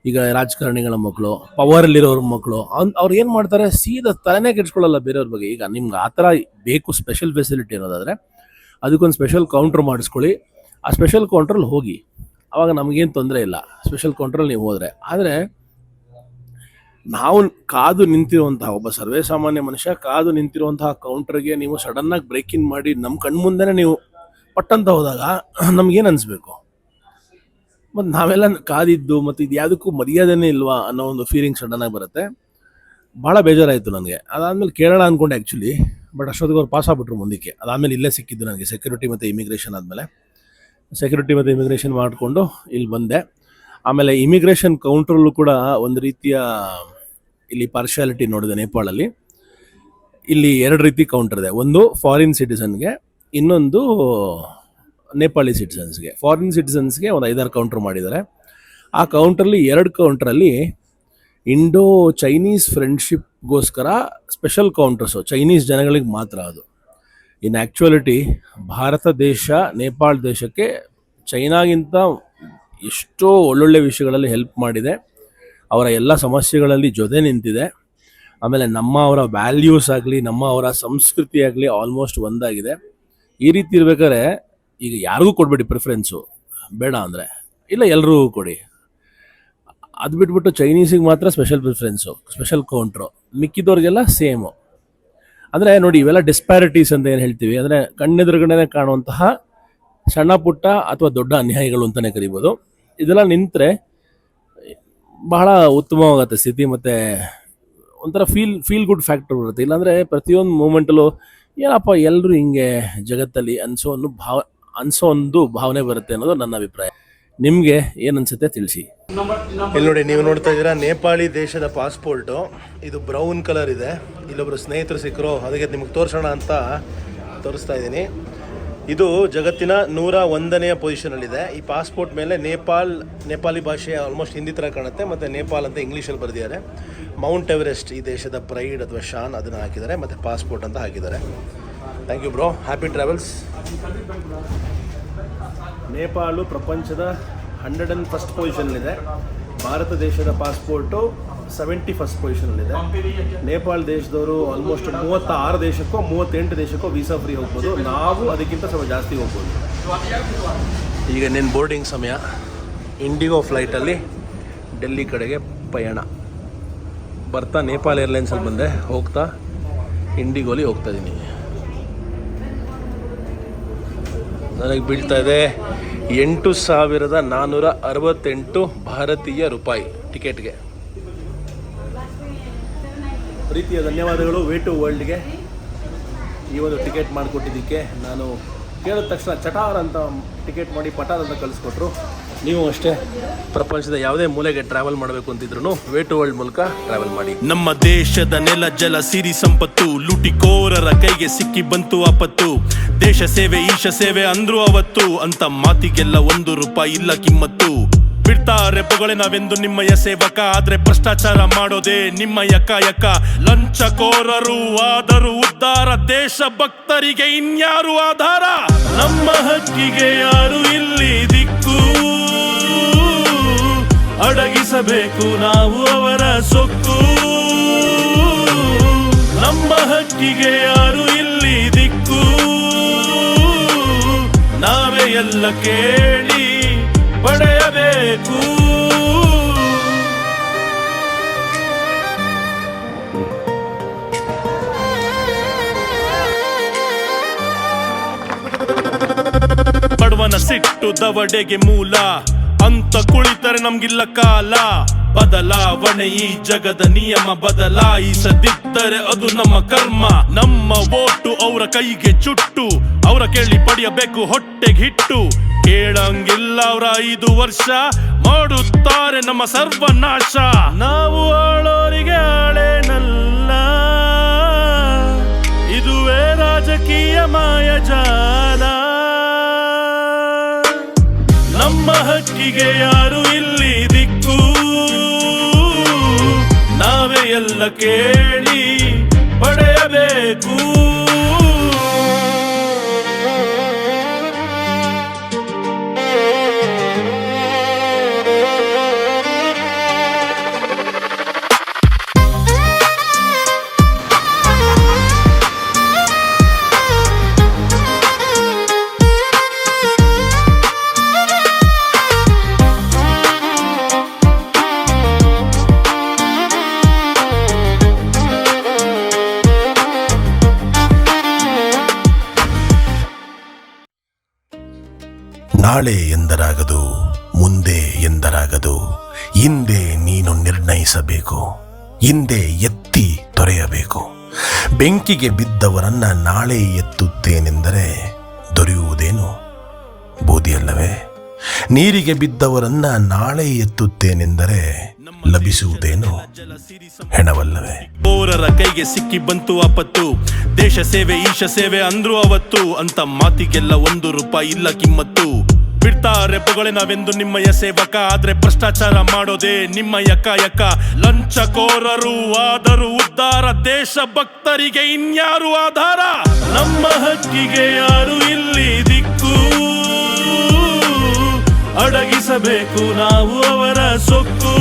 ಈಗ ರಾಜಕಾರಣಿಗಳ ಮಕ್ಕಳು, ಪವರಲ್ಲಿರೋರ ಮಕ್ಕಳು, ಅವ್ರು ಏನು ಮಾಡ್ತಾರೆ, ಸೀದಾ ತಲೆನೇ ಕೆಡ್ಸ್ಕೊಳ್ಳಲ್ಲ ಬೇರೆಯವ್ರ ಬಗ್ಗೆ. ಈಗ ನಿಮ್ಗೆ ಆ ಥರ ಬೇಕು ಸ್ಪೆಷಲ್ ಫೆಸಿಲಿಟಿ ಅನ್ನೋದಾದರೆ ಅದಕ್ಕೊಂದು ಸ್ಪೆಷಲ್ ಕೌಂಟ್ರ್ ಮಾಡಿಸ್ಕೊಳ್ಳಿ, ಆ ಸ್ಪೆಷಲ್ ಕೌಂಟ್ರಲ್ಲಿ ಹೋಗಿ, ಆವಾಗ ನಮಗೇನು ತೊಂದರೆ ಇಲ್ಲ ಸ್ಪೆಷಲ್ ಕೌಂಟ್ರಲ್ಲಿ ನೀವು ಹೋದರೆ. ಆದರೆ ನಾವು ಕಾದು ನಿಂತಿರುವಂತಹ ಒಬ್ಬ ಸರ್ವೇ ಸಾಮಾನ್ಯ ಮನುಷ್ಯ ಕಾದು ನಿಂತಿರುವಂತಹ ಕೌಂಟ್ರಿಗೆ ನೀವು ಸಡನ್ನಾಗಿ ಬ್ರೇಕ್ ಇನ್ ಮಾಡಿ ನಮ್ಮ ಕಣ್ಮುಂದೆನೇ ನೀವು ಪಟ್ಟಂತ ಹೋದಾಗ ನಮಗೇನು ಅನಿಸ್ಬೇಕು? ಮತ್ತು ನಾವೆಲ್ಲ ಕಾದಿದ್ದು ಮತ್ತು ಇದು ಯಾವುದಕ್ಕೂ ಮರ್ಯಾದೆನೇ ಇಲ್ವಾ ಅನ್ನೋ ಒಂದು ಫೀಲಿಂಗ್ ಸಡನ್ನಾಗಿ ಬರುತ್ತೆ. ಭಾಳ ಬೇಜಾರಾಯಿತು ನನಗೆ. ಅದಾದಮೇಲೆ ಕೇರಳ ಅಂದ್ಕೊಂಡೆ ಆ್ಯಕ್ಚುಲಿ, ಬಟ್ ಅಷ್ಟೊತ್ತಿಗೆ ಅವ್ರು ಪಾಸ್ ಆಗ್ಬಿಟ್ರು ಮುಂದಕ್ಕೆ. ಅದಾದಮೇಲೆ ಇಲ್ಲೇ ಸಿಕ್ಕಿದ್ದು ನನಗೆ ಸೆಕ್ಯೂರಿಟಿ ಮತ್ತು ಇಮಿಗ್ರೇಷನ್. ಆದಮೇಲೆ ಸೆಕ್ಯೂರಿಟಿ ಮತ್ತು ಇಮಿಗ್ರೇಷನ್ ಮಾಡಿಕೊಂಡು ಇಲ್ಲಿ ಬಂದೆ. ಆಮೇಲೆ ಇಮಿಗ್ರೇಷನ್ ಕೌಂಟ್ರಲ್ಲೂ ಕೂಡ ಒಂದು ರೀತಿಯ ಇಲ್ಲಿ ಪಾರ್ಶಿಯಾಲಿಟಿ ನೋಡಿದೆ ನೇಪಾಳಲ್ಲಿ. ಇಲ್ಲಿ ಎರಡು ರೀತಿ ಕೌಂಟರ್ ಇದೆ, ಒಂದು ಫಾರಿನ್ ಸಿಟಿಸನ್ಗೆ, ಇನ್ನೊಂದು ನೇಪಾಳಿ ಸಿಟಿಸನ್ಸ್ಗೆ. ಫಾರಿನ್ ಸಿಟಿಸನ್ಸ್ಗೆ ಒಂದು 5-6 ಕೌಂಟ್ರ್ ಮಾಡಿದ್ದಾರೆ. ಆ ಕೌಂಟ್ರಲ್ಲಿ 2 ಕೌಂಟ್ರಲ್ಲಿ Indo Chinese ಫ್ರೆಂಡ್ಶಿಪ್ಗೋಸ್ಕರ special counters, Chinese ಜನಗಳಿಗೆ ಮಾತ್ರ ಅದು. ಇನ್ ಆ್ಯಕ್ಚುಯಾಲಿಟಿ ಭಾರತ ದೇಶ ನೇಪಾಳ ದೇಶಕ್ಕೆ ಚೈನಾಗಿಂತ ಎಷ್ಟೋ ಒಳ್ಳೊಳ್ಳೆ ವಿಷಯಗಳಲ್ಲಿ ಹೆಲ್ಪ್ ಮಾಡಿದೆ, ಅವರ ಎಲ್ಲ ಸಮಸ್ಯೆಗಳಲ್ಲಿ ಜೊತೆ ನಿಂತಿದೆ. ಆಮೇಲೆ ಅವರ ವ್ಯಾಲ್ಯೂಸ್ ಆಗಲಿ, ಅವರ ಸಂಸ್ಕೃತಿ ಆಗಲಿ ಆಲ್ಮೋಸ್ಟ್ ಒಂದಾಗಿದೆ. ಈ ರೀತಿ ಇರ್ಬೇಕಾದ್ರೆ ಈಗ ಯಾರಿಗೂ ಕೊಡಬೇಡಿ ಪ್ರಿಫರೆನ್ಸು, ಬೇಡ ಅಂದರೆ ಇಲ್ಲ ಎಲ್ಲರೂ ಕೊಡಿ. ಅದು ಬಿಟ್ಬಿಟ್ಟು ಚೈನೀಸಿಗೆ ಮಾತ್ರ ಸ್ಪೆಷಲ್ ಪ್ರಿಫರೆನ್ಸು, ಸ್ಪೆಷಲ್ ಕೌಂಟ್ರು, ಮಿಕ್ಕಿದವ್ರಿಗೆಲ್ಲ ಸೇಮು. ಅಂದರೆ ನೋಡಿ, ಇವೆಲ್ಲ ಡಿಸ್ಪ್ಯಾರಿಟೀಸ್ ಅಂತ ಏನು ಹೇಳ್ತೀವಿ, ಅಂದರೆ ಕಣ್ಣೆದುರುಗಡೆ ಕಾಣುವಂತಹ ಸಣ್ಣ ಪುಟ್ಟ ಅಥವಾ ದೊಡ್ಡ ಅನ್ಯಾಯಗಳು ಅಂತಲೇ ಕರಿಬೋದು. ಇದೆಲ್ಲ ನಿಂತರೆ ಬಹಳ ಉತ್ತಮವಾಗುತ್ತೆ ಸ್ಥಿತಿ, ಮತ್ತು ಒಂಥರ ಫೀಲ್ ಗುಡ್ ಫ್ಯಾಕ್ಟರ್ ಬರುತ್ತೆ. ಇಲ್ಲಾಂದರೆ ಪ್ರತಿಯೊಂದು ಮೂಮೆಂಟಲ್ಲೂ ಏನಪ್ಪ ಎಲ್ಲರೂ ಹಿಂಗೆ ಜಗತ್ತಲ್ಲಿ ಅನಿಸೋ ಒಂದು ಭಾವನೆ ಬರುತ್ತೆ ಅನ್ನೋದು ನನ್ನ ಅಭಿಪ್ರಾಯ. ನಿಮಗೆ ಏನನ್ಸುತ್ತೆ ತಿಳಿಸಿ. ಇಲ್ಲಿ ನೋಡಿ, ನೀವು ನೋಡ್ತಾ ಇದ್ದೀರಾ ನೇಪಾಳಿ ದೇಶದ ಪಾಸ್ಪೋರ್ಟು. ಇದು ಬ್ರೌನ್ ಕಲರ್ ಇದೆ. ಇಲ್ಲೊಬ್ರು ಸ್ನೇಹಿತರು ಸಿಕ್ಕರು, ಅದಕ್ಕೆ ನಿಮಗೆ ತೋರಿಸೋಣ ಅಂತ ತೋರಿಸ್ತಾ ಇದ್ದೀನಿ. ಇದು ಜಗತ್ತಿನ 101ನೇ ಪೊಸಿಷನಲ್ಲಿದೆ. ಈ ಪಾಸ್ಪೋರ್ಟ್ ಮೇಲೆ ನೇಪಾಳಿ ಭಾಷೆ ಆಲ್ಮೋಸ್ಟ್ ಹಿಂದಿ ಥರ ಕಾಣುತ್ತೆ, ಮತ್ತು ನೇಪಾಲ್ ಅಂತ ಇಂಗ್ಲೀಷಲ್ಲಿ ಬರೆದಿದ್ದಾರೆ. ಮೌಂಟ್ ಎವರೆಸ್ಟ್ ಈ ದೇಶದ ಪ್ರೈಡ್ ಅಥವಾ ಶಾನ್ ಅದನ್ನು ಹಾಕಿದ್ದಾರೆ, ಮತ್ತು ಪಾಸ್ಪೋರ್ಟ್ ಅಂತ ಹಾಕಿದ್ದಾರೆ. Thank you bro, happy travels. Nepal ಪ್ರಪಂಚದ 101st ಪೊಸಿಷನಲ್ಲಿದೆ. ಭಾರತ ದೇಶದ ಪಾಸ್ಪೋರ್ಟು 71st ಪೊಸಿಷನಲ್ಲಿದೆ. ನೇಪಾಳ ದೇಶದವರು ಆಲ್ಮೋಸ್ಟ್ 36 ದೇಶಕ್ಕೋ 38 ದೇಶಕ್ಕೋ ವೀಸಾ ಫ್ರೀ ಹೋಗ್ಬೋದು. ನಾವು ಅದಕ್ಕಿಂತ ಸ್ವಲ್ಪ ಜಾಸ್ತಿ ಹೋಗ್ಬೋದು. ಈಗ ನಿನ್ನ ಬೋರ್ಡಿಂಗ್ ಸಮಯ. ಇಂಡಿಗೋ ಫ್ಲೈಟಲ್ಲಿ ಡೆಲ್ಲಿ ಕಡೆಗೆ ಪಯಣ. ಬರ್ತಾ ನೇಪಾಳ ಏರ್ಲೈನ್ಸಲ್ಲಿ ಬಂದೆ, ಹೋಗ್ತಾ ಇಂಡಿಗೋಲಿ ಹೋಗ್ತಾ ಇದ್ದೀನಿ. ನನಗೆ ಬೀಳ್ತಾ ಇದೆ 8,468 ಭಾರತೀಯ ರೂಪಾಯಿ ಟಿಕೆಟ್ಗೆ. ಪ್ರೀತಿಯ ಧನ್ಯವಾದಗಳು ವೇ ಟು ವರ್ಲ್ಡ್ಗೆ ಈ ಒಂದು ಟಿಕೆಟ್ ಮಾಡಿಕೊಟ್ಟಿದ್ದಕ್ಕೆ. ನಾನು ಕೇಳಿದ ತಕ್ಷಣ ಚಟಾರ್ ಅಂತ ಟಿಕೆಟ್ ಮಾಡಿ ಪಟಾರ್ ಅಂತ ಕಳಿಸ್ಕೊಟ್ರು. ನೀವು ಅಷ್ಟೇ ಪ್ರಪಂಚದ ಯಾವುದೇ ಮೂಲೆಗೆ ಟ್ರಾವೆಲ್ ಮಾಡಬೇಕು ಅಂತಿದ್ರು ವೇ ಟು ವರ್ಲ್ಡ್ ಮೂಲಕ ಟ್ರಾವೆಲ್ ಮಾಡಿ. ನಮ್ಮ ದೇಶದ ನೆಲ ಜಲ ಸಿರಿ ಸಂಪತ್ತು ಲೂಟಿಕೋರರ ಕೈಗೆ ಸಿಕ್ಕಿ ಬಂತು ಆಪತ್ತು. ದೇಶ ಸೇವೆ ಈಶ ಸೇವೆ ಅಂದ್ರು ಅವತ್ತು, ಅಂತ ಮಾತಿಗೆಲ್ಲ ₹1 ಇಲ್ಲ ಕಿಮ್ಮತ್ತು. ಬಿಡ್ತಾರೆ ಪೊಗಳೆ ನಾವೆಂದು ನಿಮ್ಮಯ ಸೇವಕ, ಆದ್ರೆ ಭ್ರಷ್ಟಾಚಾರ ಮಾಡೋದೇ ನಿಮ್ಮಯ ಕಾಯಕ. ಲಂಚಕೋರರು ಆದರೂ ಉದ್ಧಾರ, ದೇಶ ಭಕ್ತರಿಗೆ ಇನ್ಯಾರು ಆಧಾರ. ನಮ್ಮ ಹಕ್ಕಿಗೆ ಯಾರು ಇಲ್ಲಿ ದಿಕ್ಕು, ಅಡಗಿಸಬೇಕು ನಾವು ಅವರ ಸೊಕ್ಕು. ನಮ್ಮ ಹಕ್ಕಿಗೆ ಯಾರು ಇಲ್ಲಿ ದಿಕ್ಕು, ನಾವೇ ಎಲ್ಲ ಕೇಳಿ ಪಡೆಯಬೇಕು. ಬಡವನ ಸಿಟ್ಟು ದವಡೆಗೆ ಮೂಲ ಅಂತ ಕುಳಿತರೆ ನಮ್ಗಿಲ್ಲ ಕಾಲ. ಬದಲಾವಣೆ ಈ ಜಗದ ನಿಯಮ, ಬದಲಾಯಿಸದಿದ್ದರೆ ಅದು ನಮ್ಮ ಕರ್ಮ. ನಮ್ಮ ವೋಟು ಅವರ ಕೈಗೆ ಚುಟ್ಟು, ಅವರ ಕೇಳಿ ಪಡೆಯಬೇಕು ಹೊಟ್ಟೆಗೆ ಹಿಟ್ಟು. ಕೇಳಂಗಿಲ್ಲ ಅವರ 5 ವರ್ಷ, ಮಾಡುತ್ತಾರೆ ನಮ್ಮ ಸರ್ವನಾಶ. ನಾವು ಆಳೋರಿಗೆ ಆಳೇನಲ್ಲ, ಇದುವೇ ರಾಜಕೀಯ ಮಾಯಜಾಲ. ನಮ್ಮ ಹಕ್ಕಿಗೆ ಯಾರು ಇಲ್ಲಿ ದಿಕ್ಕು, ನಾವೇ ಎಲ್ಲ ಕೇಳಿ ಪಡೆಯಬೇಕು. ನಾಳೆ ಎಂದರಾಗದು, ಮುಂದೆ ಎಂದರಾಗದು, ಹಿಂದೆ ನೀನು ನಿರ್ಣಯಿಸಬೇಕು. ಹಿಂದೆ ಎತ್ತಿ ತೊರೆಯಬೇಕು. ಬೆಂಕಿಗೆ ಬಿದ್ದವರನ್ನ ನಾಳೆ ಎತ್ತುತ್ತೇನೆಂದರೆ ದೊರೆಯುವುದೇನು ಬೂದಿಯಲ್ಲವೇ? ನೀರಿಗೆ ಬಿದ್ದವರನ್ನ ನಾಳೆ ಎತ್ತುತ್ತೇನೆಂದರೆ ಲಭಿಸುವುದೇನು ಹೆಣವಲ್ಲವೇ? ಕೋರರ ಕೈಗೆ ಸಿಕ್ಕಿ ಬಂತು ಆಪತ್ತು. ದೇಶ ಸೇವೆ ಈಶ ಸೇವೆ ಅಂದ್ರು ಅವತ್ತು, ಅಂತ ಮಾತಿಗೆಲ್ಲ ₹1 ಇಲ್ಲ ಕಿಮ್ಮತ್ತು. ಬಿಡ್ತಾರೆ ಪೊಗಳೆ ನಾವೆಂದು ನಿಮ್ಮಯ ಸೇವಕ, ಆದ್ರೆ ಭ್ರಷ್ಟಾಚಾರ ಮಾಡೋದೇ ನಿಮ್ಮಯ ಕಾಯಕ. ಲಂಚಕೋರರು ಆದರೂ ಉದ್ಧಾರ, ದೇಶ ಭಕ್ತರಿಗೆ ಇನ್ಯಾರು ಆಧಾರ. ನಮ್ಮ ಹಕ್ಕಿಗೆ ಯಾರು ಇಲ್ಲಿ ದಿಕ್ಕು, ಅಡಗಿಸಬೇಕು ನಾವು ಅವರ ಸೊಕ್ಕು.